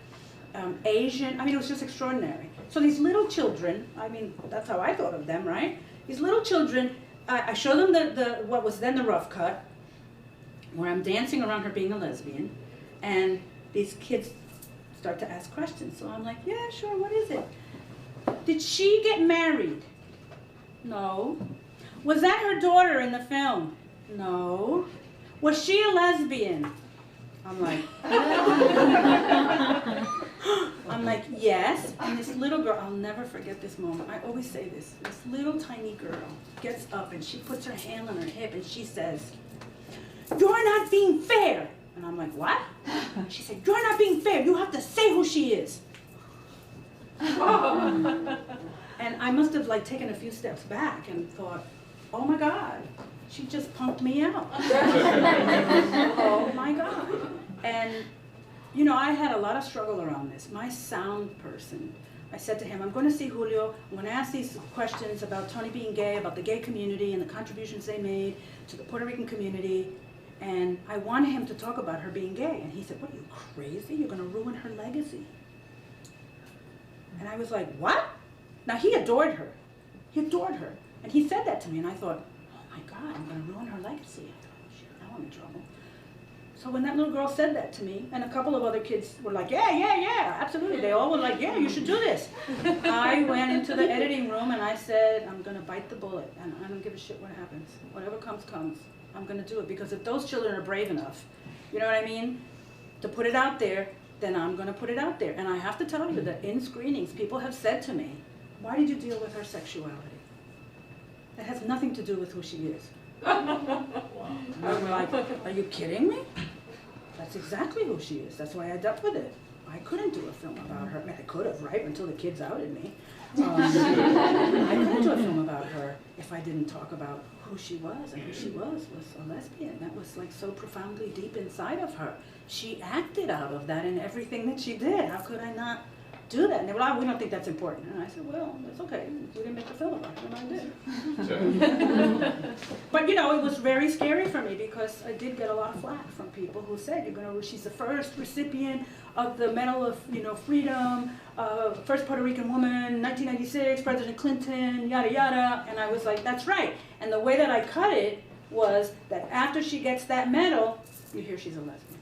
Asian. I mean, it was just extraordinary. So these little children, I mean, that's how I thought of them, right? These little children, I show them what was then the rough cut, where I'm dancing around her being a lesbian, and these kids start to ask questions. So I'm like, yeah, sure, what is it? Did she get married? No. Was that her daughter in the film? No. Was she a lesbian? I'm like, yes. And this little girl, I'll never forget this moment. I always say this. This little tiny girl gets up and she puts her hand on her hip and she says, you're not being fair. And I'm like, what? She said, you're not being fair. You have to say who she is. And I must have like taken a few steps back and thought, oh my God, she just punked me out. Oh my God. And you know, I had a lot of struggle around this. My sound person, I said to him, I'm going to see Julio, I'm going to ask these questions about Tony being gay, about the gay community and the contributions they made to the Puerto Rican community. And I wanted him to talk about her being gay. And he said, what, are you crazy? You're going to ruin her legacy. And I was like, what? Now, he adored her. He adored her. And he said that to me. And I thought, oh my God, I'm going to ruin her legacy. I thought, oh, shit, now I'm in trouble. So when that little girl said that to me, and a couple of other kids were like, yeah, absolutely. They all were like, yeah, you should do this. I went into the editing room and I said, I'm going to bite the bullet. And I don't give a shit what happens. Whatever comes, comes. I'm going to do it. Because if those children are brave enough, you know what I mean, to put it out there, then I'm going to put it out there. And I have to tell you that in screenings, people have said to me, why did you deal with her sexuality? That has nothing to do with who she is. Wow. I'm like, are you kidding me? That's exactly who she is. That's why I dealt with it. I couldn't do a film about her. I mean, I could have, right, until the kids outed me. I couldn't do a film about her if I didn't talk about who she was, and who she was a lesbian. That was like so profoundly deep inside of her. She acted out of that in everything that she did. How could I not do that? And they were like, we don't think that's important. And I said, well, that's okay. We didn't make a film about it, and I did. But you know, it was very scary for me because I did get a lot of flack from people who said, you're gonna, she's the first recipient of the Medal of, you know, Freedom, first Puerto Rican woman, 1996, President Clinton, yada yada. And I was like, that's right. And the way that I cut it was that after she gets that medal, you hear she's a lesbian.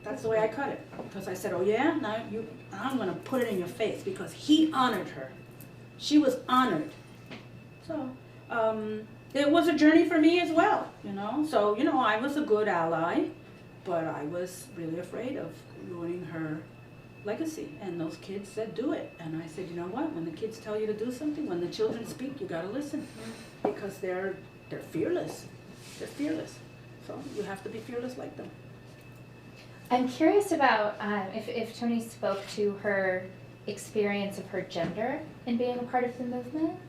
That's the way I cut it. Because I said, oh yeah, now I'm gonna put it in your face because he honored her. She was honored. So, it was a journey for me as well, you know. So, you know, I was a good ally, but I was really afraid of ruining her legacy. And those kids said, do it. And I said, you know what, when the kids tell you to do something, when the children speak, you gotta listen. Because they're fearless. They're fearless. So you have to be fearless like them. I'm curious about if Toni spoke to her experience of her gender in being a part of the movement.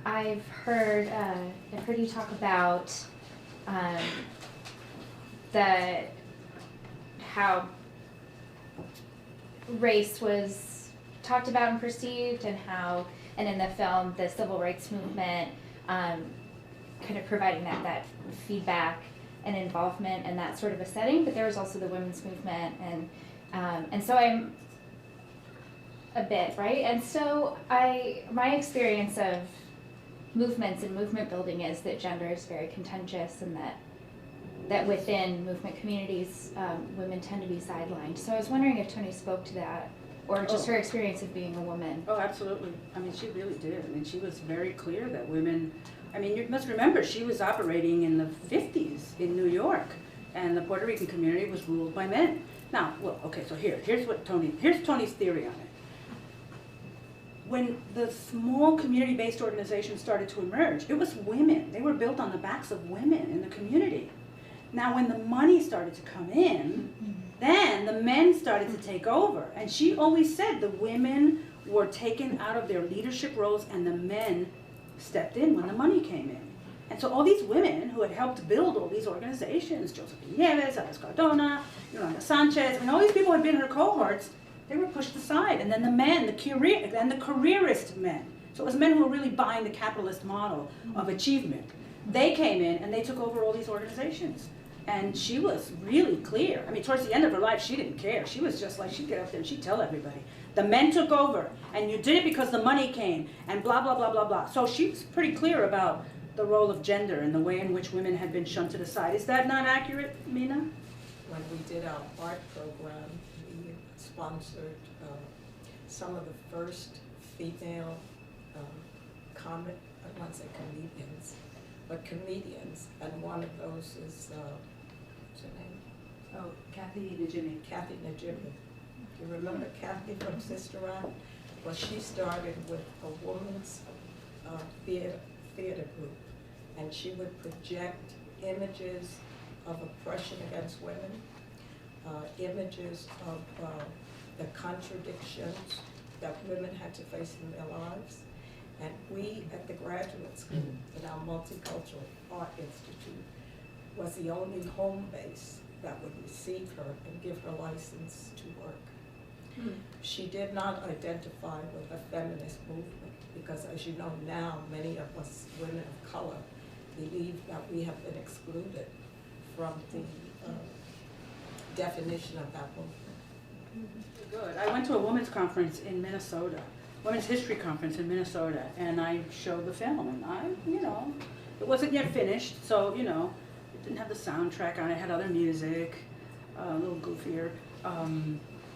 I've heard you talk about how race was talked about and perceived, and in the film the civil rights movement kind of providing that feedback and involvement in that sort of a setting, but there was also the women's movement, and so I'm a bit, right? And so my experience of movements and movement building is that gender is very contentious, and that within movement communities, women tend to be sidelined. So I was wondering if Toni spoke to that, or just her experience of being a woman. Oh, absolutely. I mean, she really did. I mean, she was very clear that women, I mean, you must remember, she was operating in the 50s in New York, and the Puerto Rican community was ruled by men. Now, well, okay, so here's Toni's theory on it. When the small community-based organizations started to emerge, it was women. They were built on the backs of women in the community. Now, when the money started to come in, then the men started to take over. And she always said the women were taken out of their leadership roles and the men stepped in when the money came in. And so all these women who had helped build all these organizations, Josephine Nieves, Alice Cardona, Yolanda Sanchez, I mean, all these people had been her cohorts, they were pushed aside. And then the men, the careerist men, so it was men who were really buying the capitalist model of achievement. They came in and they took over all these organizations. And she was really clear. I mean, towards the end of her life, she didn't care. She was just like, she'd get up there and she'd tell everybody. The men took over, and you did it because the money came, and blah, blah, blah, blah, blah. So she was pretty clear about the role of gender and the way in which women had been shunted aside. Is that not accurate, Mina? When we did our art program, we sponsored some of the first female I want to say comedians, but comedians, and one of those is, what's her name? Oh, Kathy Najimy. Kathy Najimy. You remember Kathy from Sister Act? Well, she started with a woman's theater group, and she would project images of oppression against women, images of the contradictions that women had to face in their lives. And we at the graduate school, in our Multicultural Art Institute, was the only home base that would receive her and give her license to work. She did not identify with the feminist movement because, as you know now, many of us women of color believe that we have been excluded from the definition of that movement. Good. I went to a women's conference in Minnesota, women's history conference in Minnesota, and I showed the film, and it wasn't yet finished, so, it didn't have the soundtrack on it, had other music, a little goofier.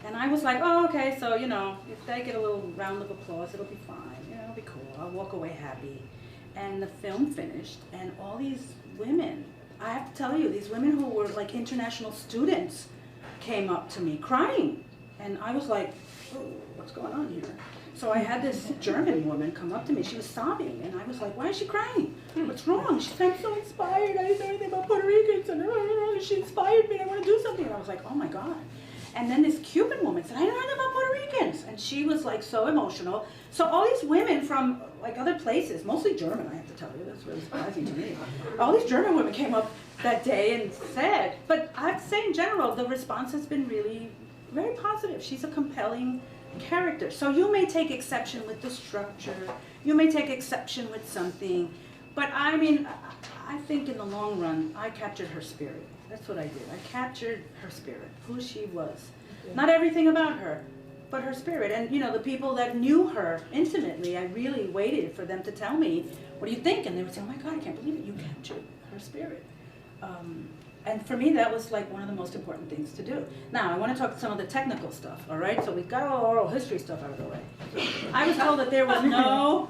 And I was like, oh, okay, so, if they get a little round of applause, it'll be fine, it'll be cool, I'll walk away happy. And the film finished, and all these women, I have to tell you, these women who were like international students came up to me crying. And I was like, oh, what's going on here? So I had this German woman come up to me, she was sobbing, and I was like, why is she crying? What's wrong? She said, I'm so inspired, I didn't know anything about Puerto Ricans, and she inspired me, I want to do something. And I was like, oh my God. And then this Cuban woman said, I learned about Puerto Ricans. And she was like so emotional. So all these women from like other places, mostly German, I have to tell you, that's really surprising to me. All these German women came up that day and said, but I'd say in general, the response has been really very positive. She's a compelling character. So you may take exception with the structure, you may take exception with something, but I mean, I think in the long run, I captured her spirit. That's what I did. I captured her spirit, who she was. Not everything about her, but her spirit. And you know, the people that knew her intimately, I really waited for them to tell me, what do you think? And they would say, oh my God, I can't believe it, you captured her spirit. And for me, that was like one of the most important things to do. Now, I want to talk some of the technical stuff, all right? So we've got all oral history stuff out of the way. I was told that there was no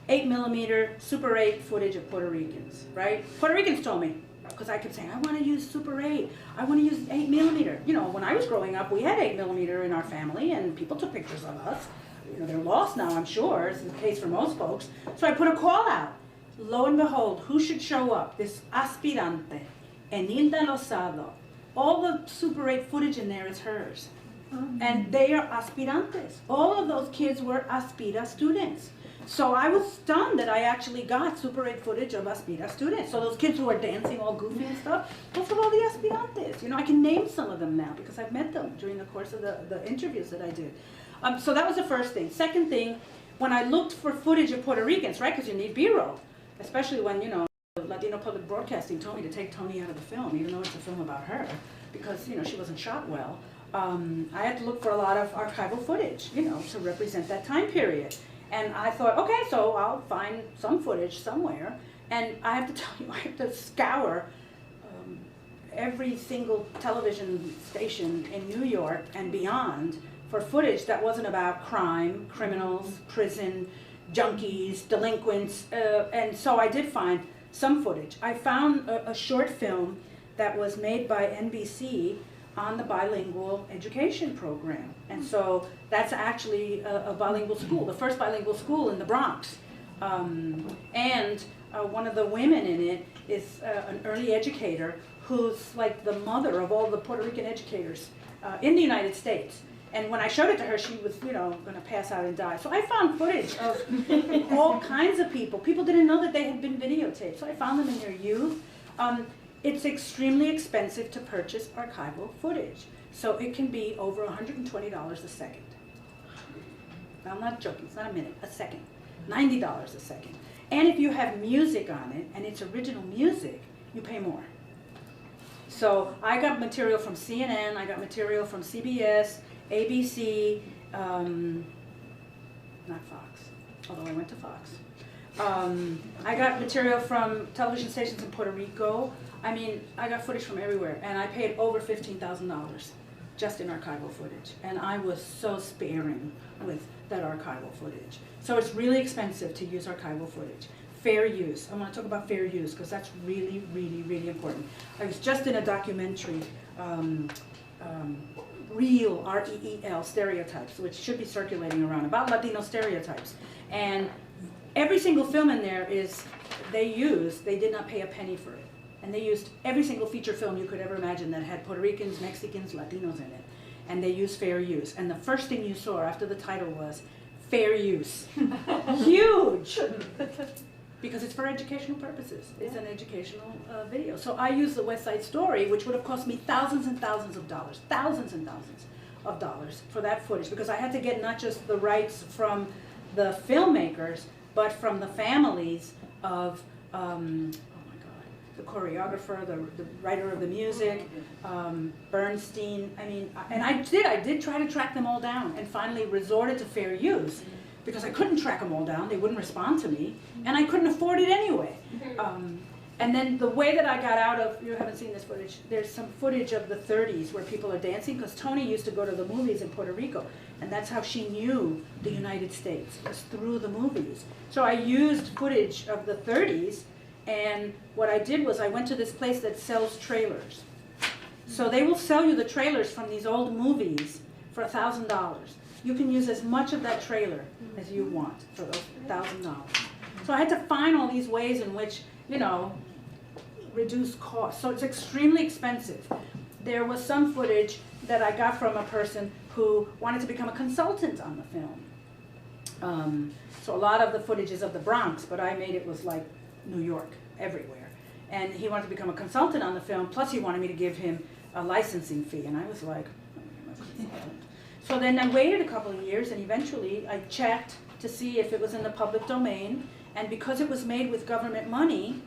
8mm Super 8 footage of Puerto Ricans, right? Puerto Ricans told me, because I kept saying, I want to use Super 8, I want to use 8mm. You know, when I was growing up, we had 8mm in our family, and people took pictures of us. You know, they're lost now, I'm sure, it's the case for most folks. So I put a call out. Lo and behold, who should show up? This aspirante, Enilda Lozado. All the Super 8 footage in there is hers. And they are aspirantes. All of those kids were Aspira students. So I was stunned that I actually got Super 8 footage of Aspira students. So those kids who are dancing all goofy and stuff, those are all the aspirantes. You know, I can name some of them now because I've met them during the course of the interviews that I did. So that was the first thing. Second thing, when I looked for footage of Puerto Ricans, right, because you need B-roll. Especially when, you know, Latino Public Broadcasting told me to take Toni out of the film, even though it's a film about her, because, you know, she wasn't shot well. I had to look for a lot of archival footage, you know, to represent that time period. And I thought, okay, so I'll find some footage somewhere. And I have to tell you, I have to scour every single television station in New York and beyond for footage that wasn't about crime, criminals, prison, junkies, delinquents, and so I did find some footage. I found a short film that was made by NBC on the bilingual education program. And so that's actually a bilingual school, the first bilingual school in the Bronx. And one of the women in it is an early educator who's like the mother of all the Puerto Rican educators in the United States. And when I showed it to her, she was, you know, going to pass out and die. So I found footage of all kinds of people. People didn't know that they had been videotaped. So I found them in their youth. It's extremely expensive to purchase archival footage. So it can be over $120 a second. I'm not joking, it's not a minute, a second. $90 a second. And if you have music on it, and it's original music, you pay more. So I got material from CNN, I got material from CBS, ABC, not Fox, although I went to Fox. I got material from television stations in Puerto Rico. I mean, I got footage from everywhere, and I paid over $15,000 just in archival footage. And I was so sparing with that archival footage. So it's really expensive to use archival footage. Fair use. I want to talk about fair use because that's really, really, really important. I was just in a documentary, Real, R-E-E-L, stereotypes, which should be circulating around, about Latino stereotypes. And every single film in there is, they did not pay a penny for it. And they used every single feature film you could ever imagine that had Puerto Ricans, Mexicans, Latinos in it. And they used fair use. And the first thing you saw after the title was, fair use. Huge! Because it's for educational purposes. It's an educational video. So I used the West Side Story, which would have cost me thousands and thousands of dollars, thousands and thousands of dollars for that footage, because I had to get not just the rights from the filmmakers, but from the families of, oh my God, the choreographer, the writer of the music, Bernstein. I mean, and I did try to track them all down, and finally resorted to fair use, because I couldn't track them all down, they wouldn't respond to me, and I couldn't afford it anyway. And then the way that I got out of, you haven't seen this footage, there's some footage of the 30s where people are dancing, because Toni used to go to the movies in Puerto Rico, and that's how she knew the United States, was through the movies. So I used footage of the 30s, and what I did was I went to this place that sells trailers. So they will sell you the trailers from these old movies for $1,000. You can use as much of that trailer as you want for those $1,000. So I had to find all these ways in which, you know, reduce costs. So it's extremely expensive. there was some footage that I got from a person who wanted to become a consultant on the film. So a lot of the footage is of the Bronx, but I made it was like New York, everywhere. And he wanted to become a consultant on the film, plus he wanted me to give him a licensing fee, and I was like, I'm a consultant. So then I waited a couple of years, and eventually I checked to see if it was in the public domain, and because it was made with government money,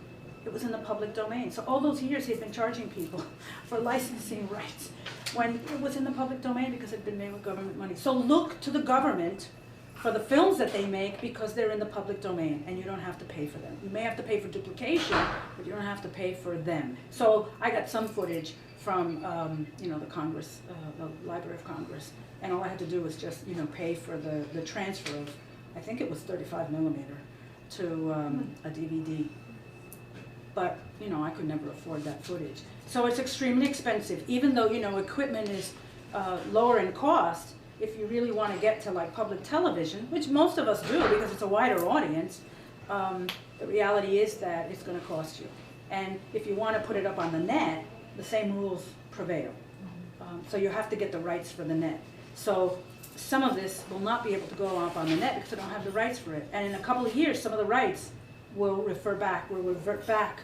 it was in the public domain. So all those years he'd been charging people for licensing rights when it was in the public domain because it had been made with government money. So look to the government for the films that they make because they're in the public domain and you don't have to pay for them. You may have to pay for duplication, but you don't have to pay for them. So I got some footage from the Congress, the Library of Congress, and all I had to do was just pay for the transfer of, I think it was 35 millimeter to a DVD. But I could never afford that footage. So it's extremely expensive, even though equipment is lower in cost. If you really want to get to like public television, which most of us do because it's a wider audience, the reality is that it's going to cost you. And if you want to put it up on the net, the same rules prevail. So you have to get the rights for the net. So some of this will not be able to go up on the net because I don't have the rights for it. And in a couple of years, some of the rights will revert back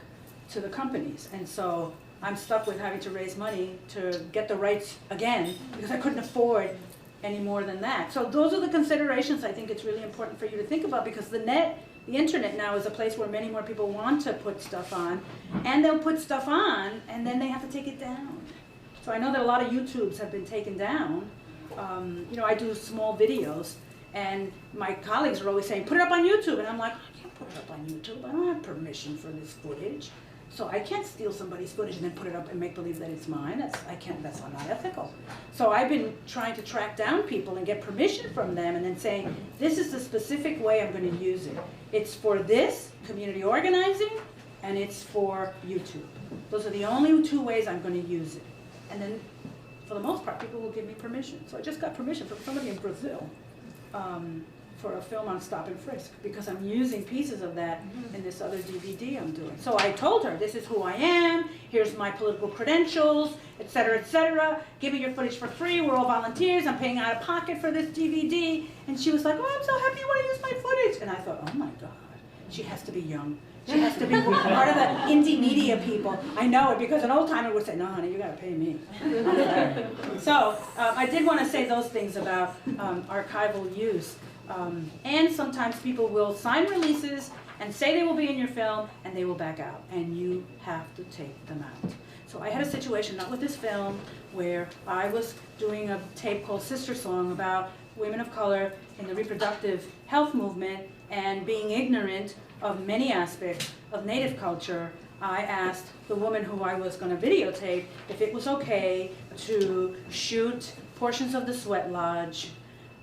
to the companies. And so I'm stuck with having to raise money to get the rights again because I couldn't afford any more than that. So those are the considerations I think it's really important for you to think about because the internet now is a place where many more people want to put stuff on, and they'll put stuff on and then they have to take it down. So I know that a lot of YouTubes have been taken down. I do small videos and my colleagues are always saying, put it up on YouTube. And I'm like, I can't put it up on YouTube. I don't have permission for this footage. So I can't steal somebody's footage and then put it up and make believe that it's mine. That's not ethical. So I've been trying to track down people and get permission from them and then saying, this is the specific way I'm going to use it. It's for this, community organizing, and it's for YouTube. Those are the only two ways I'm going to use it. And then, for the most part, people will give me permission. So I just got permission from somebody in Brazil for a film on stop and frisk because I'm using pieces of that in this other DVD I'm doing. So I told her, this is who I am, here's my political credentials, et cetera, give me your footage for free, we're all volunteers, I'm paying out of pocket for this DVD. And she was like, oh, I'm so happy you want to use my footage. And I thought, oh my God, she has to be young. She has to be part of the indie media people. I know it because an old timer would say, no, honey, you got to pay me. So I did want to say those things about archival use. And sometimes people will sign releases and say they will be in your film and they will back out and you have to take them out. So I had a situation, not with this film, where I was doing a tape called Sister Song about women of color in the reproductive health movement and being ignorant of many aspects of Native culture. I asked the woman who I was going to videotape if it was okay to shoot portions of the sweat lodge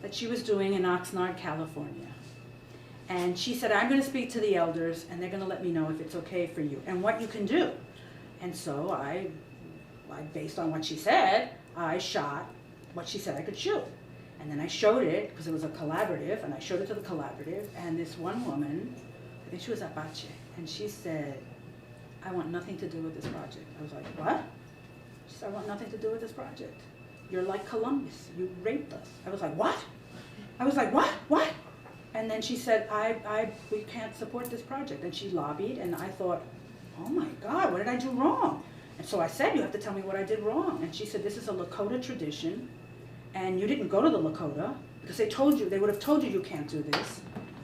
that she was doing in Oxnard, California. And she said, I'm going to speak to the elders and they're going to let me know if it's okay for you and what you can do. And so I based on what she said, I shot what she said I could shoot. And then I showed it, because it was a collaborative, and I showed it to the collaborative, and this one woman, I think she was Apache, and she said, I want nothing to do with this project. I was like, what? She said, I want nothing to do with this project. You're like Columbus, you raped us. I was like, what? I was like, what? And then she said, we can't support this project. And she lobbied, and I thought, oh my God, what did I do wrong? And so I said, you have to tell me what I did wrong. And she said, this is a Lakota tradition, and you didn't go to the Lakota, because they would have told you you can't do this.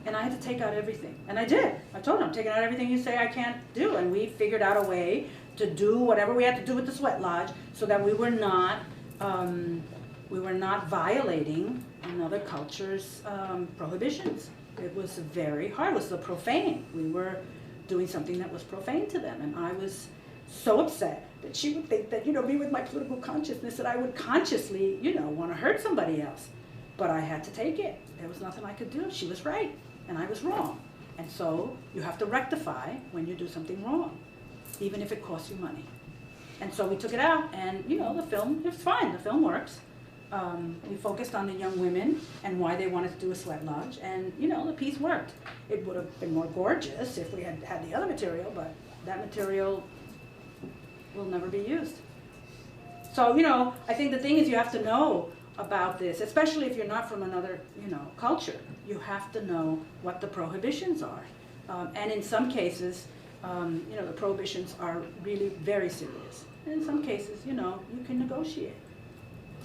And I had to take out everything. And I did. I told them, I'm taking out everything you say I can't do. And we figured out a way to do whatever we had to do with the sweat lodge so that we were not violating another culture's prohibitions. It was very hard. It was the profane. We were doing something that was profane to them. And I was so upset that she would think that, me with my political consciousness, that I would consciously, want to hurt somebody else. But I had to take it. There was nothing I could do. She was right, and I was wrong. And so you have to rectify when you do something wrong, even if it costs you money. And so we took it out, and the film, it's fine. The film works. We focused on the young women and why they wanted to do a sweat lodge, and the piece worked. It would have been more gorgeous if we had had the other material, but that material will never be used. So, you know, I think the thing is you have to know about this, especially if you're not from another, you know, culture. You have to know what the prohibitions are. And in some cases, you know, the prohibitions are really very serious. And in some cases, you know, you can negotiate.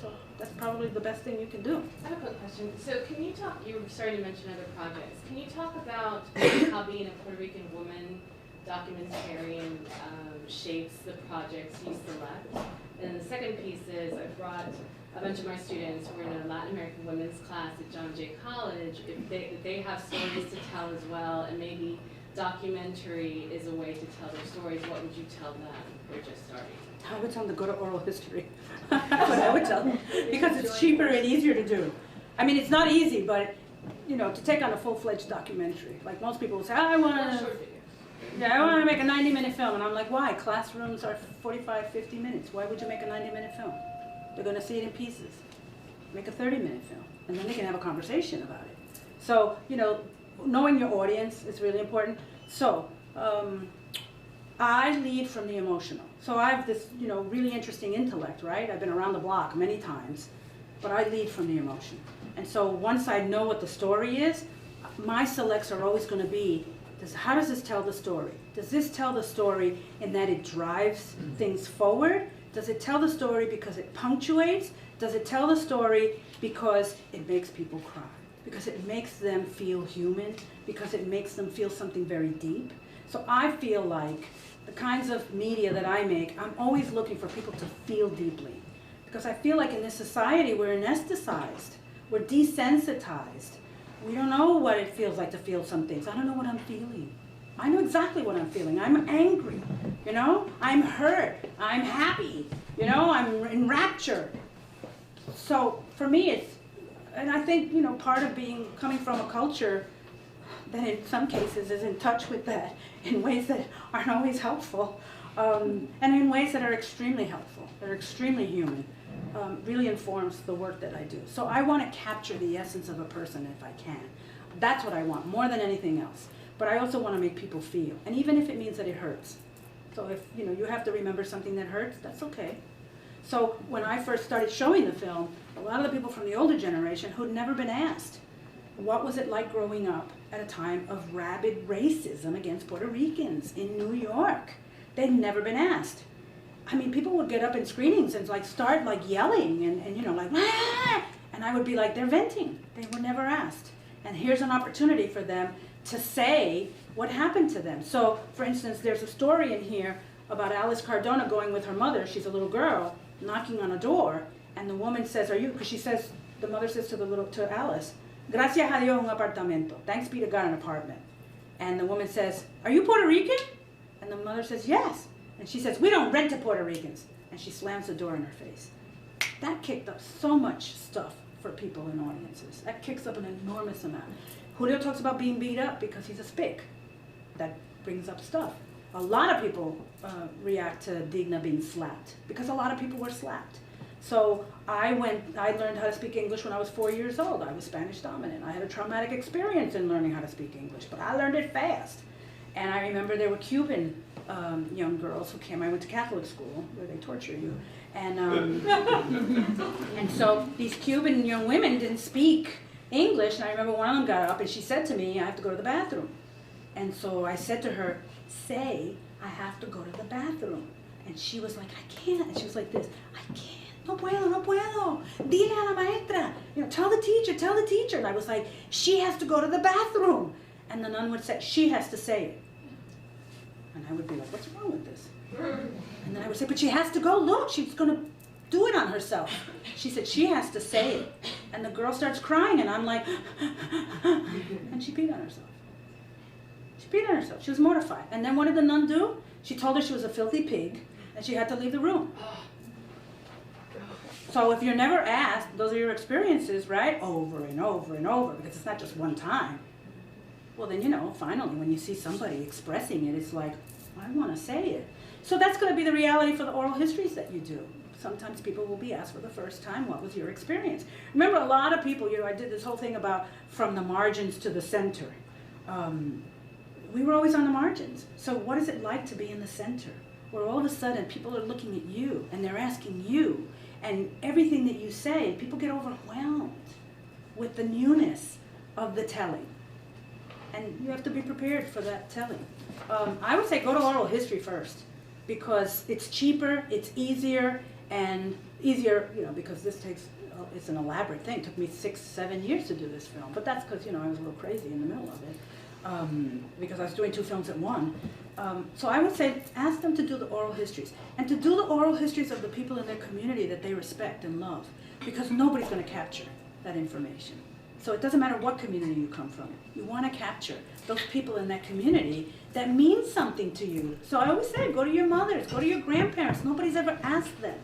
So that's probably the best thing you can do. I have a quick question. So can you talk, you were starting to mention other projects. Can you talk about how being a Puerto Rican woman documentarian shapes the projects you select? And the second piece is I brought a bunch of my students who are in a Latin American women's class at John Jay College. If they have stories to tell as well, and maybe documentary is a way to tell their stories, what would you tell them? They're just starting. I would tell them to go to oral history. That's what I would tell them. Because it's cheaper and easier to do. I mean, it's not easy, but, you know, to take on a full-fledged documentary. Like most people will say, I want to make a 90-minute film. And I'm like, why? Classrooms are 45, 50 minutes. Why would you make a 90-minute film? They're going to see it in pieces. Make a 30-minute film. And then they can have a conversation about it. So, you know, knowing your audience is really important. So, I lead from the emotional. So I have this, you know, really interesting intellect, right? I've been around the block many times, but I lead from the emotion. And so once I know what the story is, my selects are always going to be, how does this tell the story? Does this tell the story in that it drives things forward? Does it tell the story because it punctuates? Does it tell the story because it makes people cry? Because it makes them feel human? Because it makes them feel something very deep? So I feel like the kinds of media that I make, I'm always looking for people to feel deeply. Because I feel like in this society we're anesthetized, we're desensitized. We don't know what it feels like to feel some things. I don't know what I'm feeling. I know exactly what I'm feeling. I'm angry, you know? I'm hurt, I'm happy, you know? I'm in rapture. So for me it's, and I think, you know, part of coming from a culture that in some cases is in touch with that in ways that aren't always helpful, and in ways that are extremely helpful, that are extremely human, really informs the work that I do. So I want to capture the essence of a person if I can. That's what I want, more than anything else. But I also want to make people feel, and even if it means that it hurts. So if, you know, you have to remember something that hurts, that's okay. So when I first started showing the film, a lot of the people from the older generation who'd never been asked, what was it like growing up at a time of rabid racism against Puerto Ricans in New York? They'd never been asked. I mean, people would get up in screenings and like start like yelling and you know, like, ah! And I would be like, they're venting. They were never asked. And here's an opportunity for them to say what happened to them. So, for instance, there's a story in here about Alice Cardona going with her mother. She's a little girl knocking on a door, and the woman says, "Are you?" Because she says, the mother says to Alice, "Gracias a Dios un apartamento." Thanks be to God, an apartment. And the woman says, "Are you Puerto Rican?" And the mother says, "Yes." And she says, "We don't rent to Puerto Ricans." And she slams the door in her face. That kicked up so much stuff for people in audiences. That kicks up an enormous amount. Julio talks about being beat up because he's a spick. That brings up stuff. A lot of people react to Digna being slapped because a lot of people were slapped. So I learned how to speak English when I was 4 years old. I was Spanish dominant. I had a traumatic experience in learning how to speak English, but I learned it fast. And I remember there were Cuban young girls who came. I went to Catholic school where they torture you. And, and so these Cuban young women didn't speak English. And I remember one of them got up and she said to me, "I have to go to the bathroom." And so I said to her, "Say, I have to go to the bathroom." And she was like, "I can't." And she was like this, "I can't. No puedo, no puedo. Dile a la maestra. You know, tell the teacher, tell the teacher." And I was like, "She has to go to the bathroom." And the nun would say, "She has to say it." And I would be like, "What's wrong with this?" And then I would say, "But she has to go. Look, she's going to do it on herself." She said, "She has to say it." And the girl starts crying, and I'm like, and she peed on herself. She peed on herself. She was mortified. And then what did the nun do? She told her she was a filthy pig, and she had to leave the room. So if you're never asked, those are your experiences, right? Over and over and over, because it's not just one time. Well, then, you know, finally, when you see somebody expressing it, it's like, I want to say it. So that's going to be the reality for the oral histories that you do. Sometimes people will be asked for the first time, what was your experience? Remember, a lot of people, you know, I did this whole thing about from the margins to the center. We were always on the margins. So what is it like to be in the center? where all of a sudden people are looking at you and they're asking you, and everything that you say, people get overwhelmed with the newness of the telling. And you have to be prepared for that telling. I would say go to oral history first, because it's cheaper, it's easier, and easier, you know, because this takes, it's an elaborate thing. It took me 6-7 years to do this film, but that's because, you know, I was a little crazy in the middle of it, because I was doing 2 films at one. So I would say ask them to do the oral histories, and to do the oral histories of the people in their community that they respect and love, because nobody's going to capture that information. So it doesn't matter what community you come from. You want to capture those people in that community that mean something to you. So I always say, go to your mothers, go to your grandparents. Nobody's ever asked them.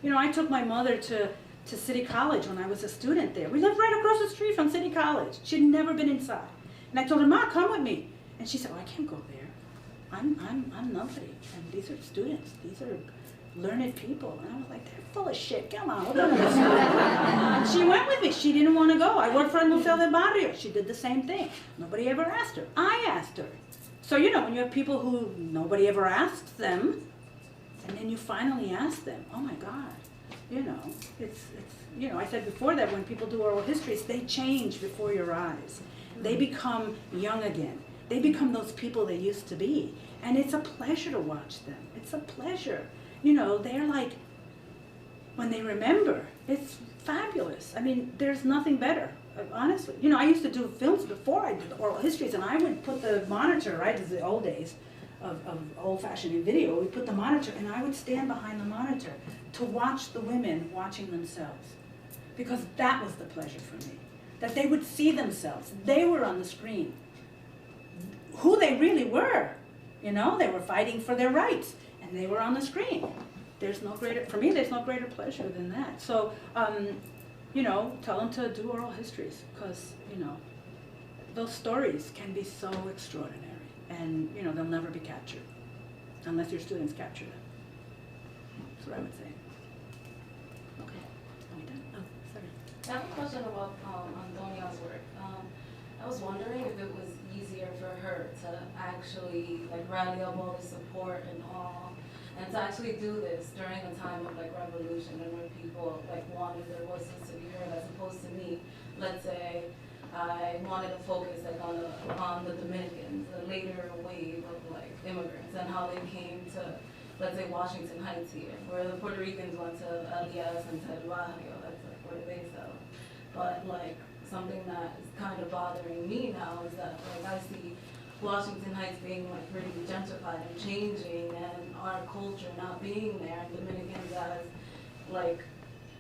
You know, I took my mother to City College when I was a student there. We lived right across the street from City College. She'd never been inside. And I told her, Ma, come with me. And she said, oh, I can't go there. I'm nobody. And these are students. These are learned people. And I was like, they're full of shit. Come on. She went with me. She didn't want to go. I worked for El Museo del Barrio. She did the same thing. Nobody ever asked her. I asked her. So, you know, when you have people who nobody ever asked them, and then you finally ask them, oh my God, you know, it's you know, I said before that when people do oral histories, they change before your eyes. They become young again. They become those people they used to be. And it's a pleasure to watch them. It's a pleasure. You know, they're like, when they remember, it's fabulous. I mean, there's nothing better, honestly. You know, I used to do films before I did the oral histories, and I would put the monitor, right, as the old days of old-fashioned video, we put the monitor, and I would stand behind the monitor to watch the women watching themselves. Because that was the pleasure for me, that they would see themselves. They were on the screen. Who they really were, you know, they were fighting for their rights, and they were on the screen. There's no greater, for me, there's no greater pleasure than that. So, you know, tell them to do oral histories, because, you know, those stories can be so extraordinary, and, you know, they'll never be captured, unless your students capture them. That's what I would say. Okay, are we done? Oh, sorry. I have a question about Antonia's work. I was wondering if it was easier for her to actually like rally up all the support and all, and to actually do this during a time of like revolution and when people like wanted their voices to be heard, as opposed to me. Let's say I wanted to focus like on the Dominicans, the later wave of like immigrants and how they came to, let's say, Washington Heights here, where the Puerto Ricans went to LDS and to El Barrio. That's like where they settled. But like something that is kind of bothering me now is that like I see Washington Heights being like pretty gentrified and changing, and our culture not being there, and Dominicans as like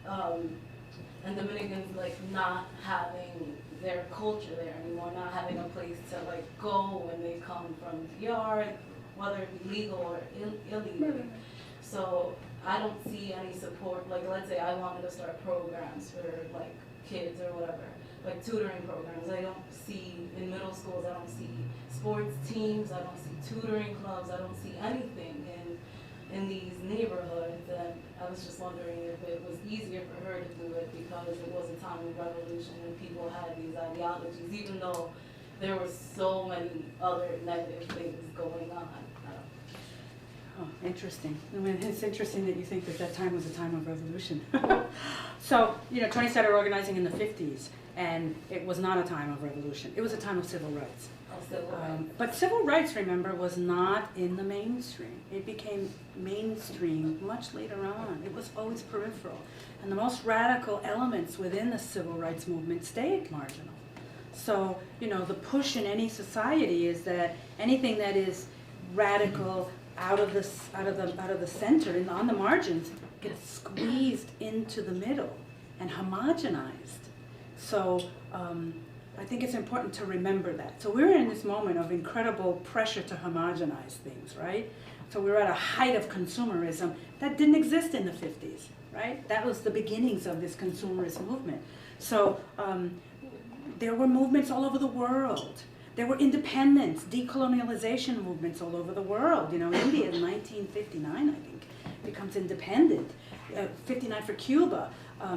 and Dominicans like not having their culture there anymore, not having a place to like go when they come from the yard, whether it be legal or illegal. So I don't see any support. Like let's say I wanted to start programs for like kids or whatever, like tutoring programs. I don't see in middle schools, I don't see sports teams, I don't see tutoring clubs, I don't see anything in these neighborhoods. And I was just wondering if it was easier for her to do it because it was a time of revolution and people had these ideologies, even though there were so many other negative things going on. Oh, interesting. I mean, it's interesting that you think that that time was a time of revolution. So, you know, Tony started organizing in the 50s, and it was not a time of revolution. It was a time of civil rights. But civil rights, remember, was not in the mainstream. It became mainstream much later on. It was always peripheral. And the most radical elements within the civil rights movement stayed marginal. So, you know, the push in any society is that anything that is radical, out of the center and on the margins gets squeezed into the middle and homogenized. So I think it's important to remember that. So we're in this moment of incredible pressure to homogenize things, right? So we're at a height of consumerism that didn't exist in the 50s, right? That was the beginnings of this consumerist movement. So there were movements all over the world. There were independence, decolonialization movements all over the world. You know, India in 1959, I think, becomes independent. 59 for Cuba,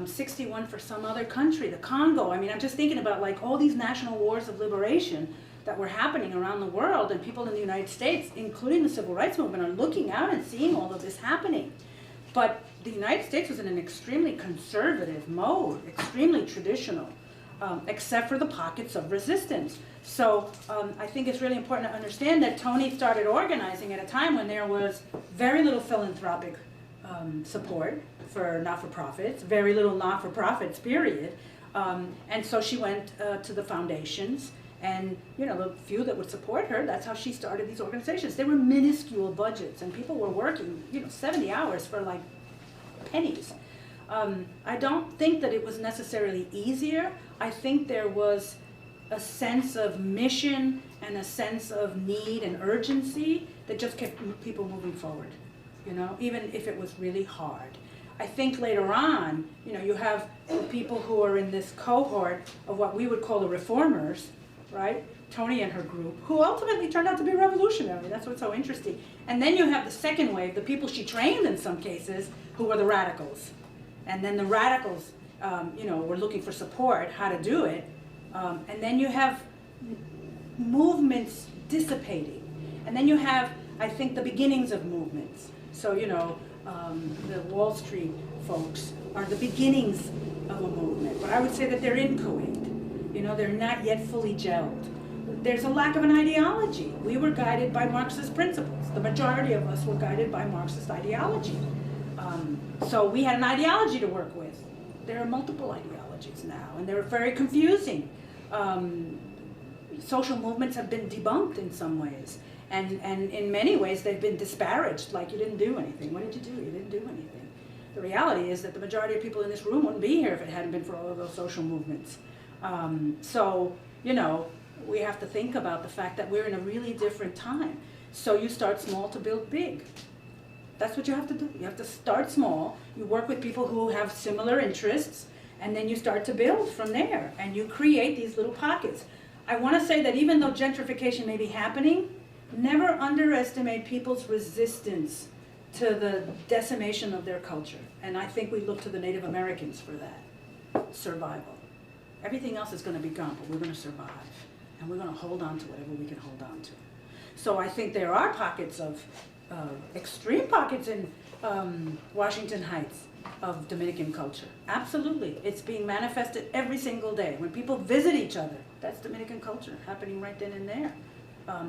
61 for some other country, the Congo. I mean, I'm just thinking about like all these national wars of liberation that were happening around the world, and people in the United States, including the civil rights movement, are looking out and seeing all of this happening. But the United States was in an extremely conservative mode, extremely traditional, except for the pockets of resistance. So I think it's really important to understand that Tony started organizing at a time when there was very little philanthropic support for not-for-profits, very little not-for-profits, period. And so she went to the foundations, and the few that would support her, that's how she started these organizations. They were minuscule budgets, and people were working 70 hours for like pennies. I don't think that it was necessarily easier. I think there was a sense of mission and a sense of need and urgency that just kept people moving forward, even if it was really hard. I think later on, you have the people who are in this cohort of what we would call the reformers, right? Tony and her group, who ultimately turned out to be revolutionary. That's what's so interesting. And then you have the second wave, the people she trained in some cases, who were the radicals. And then the radicals, were looking for support, how to do it. And then you have movements dissipating. And then you have, I think, the beginnings of movements. So, the Wall Street folks are the beginnings of a movement. But I would say that they're inchoate. They're not yet fully gelled. There's a lack of an ideology. We were guided by Marxist principles. The majority of us were guided by Marxist ideology. So we had an ideology to work with. There are multiple ideologies now, and they're very confusing. Social movements have been debunked in some ways, and in many ways they've been disparaged, like you didn't do anything. What did you do? You didn't do anything. The reality is that the majority of people in this room wouldn't be here if it hadn't been for all of those social movements. We have to think about the fact that we're in a really different time. So you start small to build big. That's what you have to do. You have to start small. You work with people who have similar interests, and then you start to build from there, and you create these little pockets. I want to say that even though gentrification may be happening, never underestimate people's resistance to the decimation of their culture. And I think we look to the Native Americans for that. Survival. Everything else is going to be gone, but we're going to survive. And we're going to hold on to whatever we can hold on to. So I think there are pockets of, extreme pockets in Washington Heights of Dominican culture. Absolutely. It's being manifested every single day. When people visit each other, that's Dominican culture happening right then and there.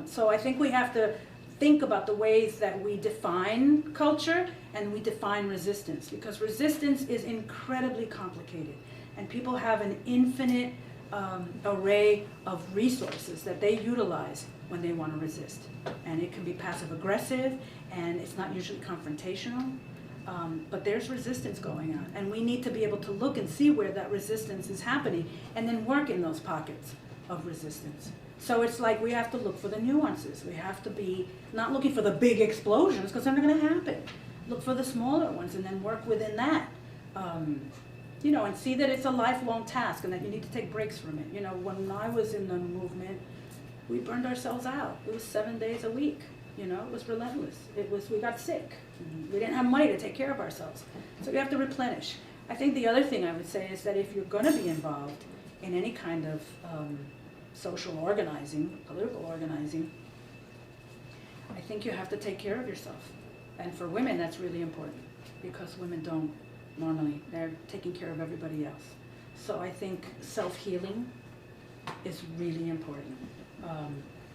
So I think we have to think about the ways that we define culture and we define resistance, because resistance is incredibly complicated. And people have an infinite array of resources that they utilize when they want to resist. And it can be passive-aggressive, and it's not usually confrontational. But there's resistance going on. And we need to be able to look and see where that resistance is happening and then work in those pockets of resistance. So it's like we have to look for the nuances. We have to be not looking for the big explosions, because they're not going to happen. Look for the smaller ones and then work within that. And see that it's a lifelong task and that you need to take breaks from it. When I was in the movement, we burned ourselves out. It was 7 days a week. It was relentless. We got sick. We didn't have money to take care of ourselves. So you have to replenish. I think the other thing I would say is that if you're going to be involved in any kind of social organizing, political organizing, I think you have to take care of yourself. And for women, that's really important, because women don't normally. They're taking care of everybody else. So I think self-healing is really important.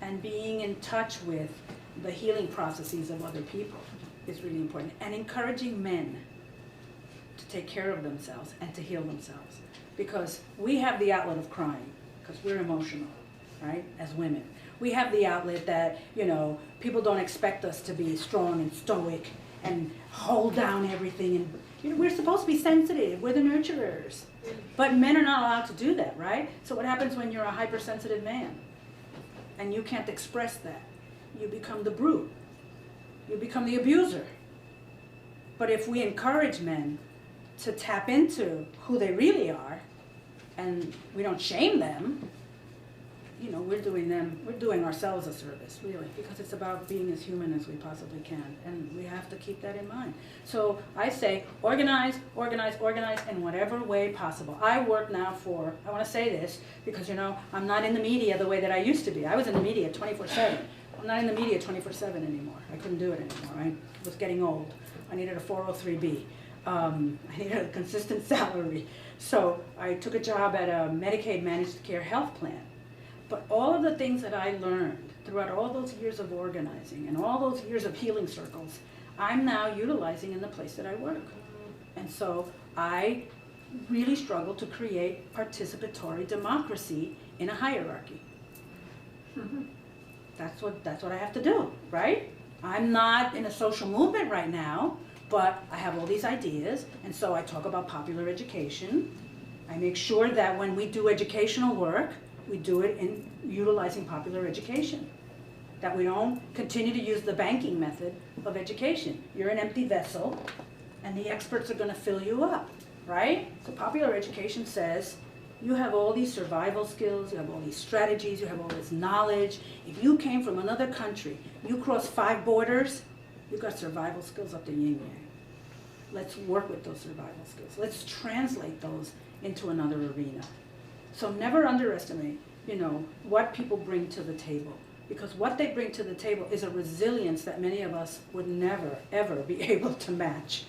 And being in touch with the healing processes of other people is really important. And encouraging men to take care of themselves and to heal themselves. Because we have the outlet of crying, because we're emotional, right, as women. We have the outlet that, people don't expect us to be strong and stoic and hold down everything. And we're supposed to be sensitive. We're the nurturers. But men are not allowed to do that, right? So what happens when you're a hypersensitive man and you can't express that? You become the brute. You become the abuser. But if we encourage men to tap into who they really are, and we don't shame them, you know, we're doing ourselves a service, really, because it's about being as human as we possibly can, and we have to keep that in mind. So I say, organize, organize, organize in whatever way possible. I work now I want to say this, because, you know, I'm not in the media the way that I used to be. I was in the media 24/7. I'm not in the media 24/7 anymore. I couldn't do it anymore. I was getting old. I needed a 403B. I needed a consistent salary. So I took a job at a Medicaid managed care health plan. But all of the things that I learned throughout all those years of organizing and all those years of healing circles, I'm now utilizing in the place that I work. And so I really struggle to create participatory democracy in a hierarchy. That's what I have to do, right? I'm not in a social movement right now, but I have all these ideas, and so I talk about popular education. I make sure that when we do educational work, we do it in utilizing popular education. That we don't continue to use the banking method of education. You're an empty vessel, and the experts are gonna fill you up, right? So popular education says, you have all these survival skills, you have all these strategies, you have all this knowledge. If you came from another country, you crossed 5 borders, you've got survival skills up to yin yang. Let's work with those survival skills. Let's translate those into another arena. So never underestimate, you know, what people bring to the table. Because what they bring to the table is a resilience that many of us would never, ever be able to match.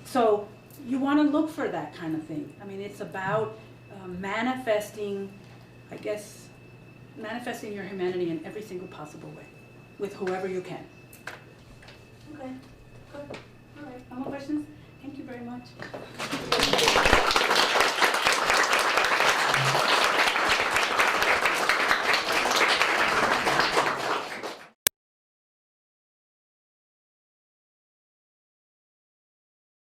So you want to look for that kind of thing. I mean, it's about manifesting, I guess, manifesting your humanity in every single possible way, with whoever you can. Okay, good. All right, no more questions? Thank you very much.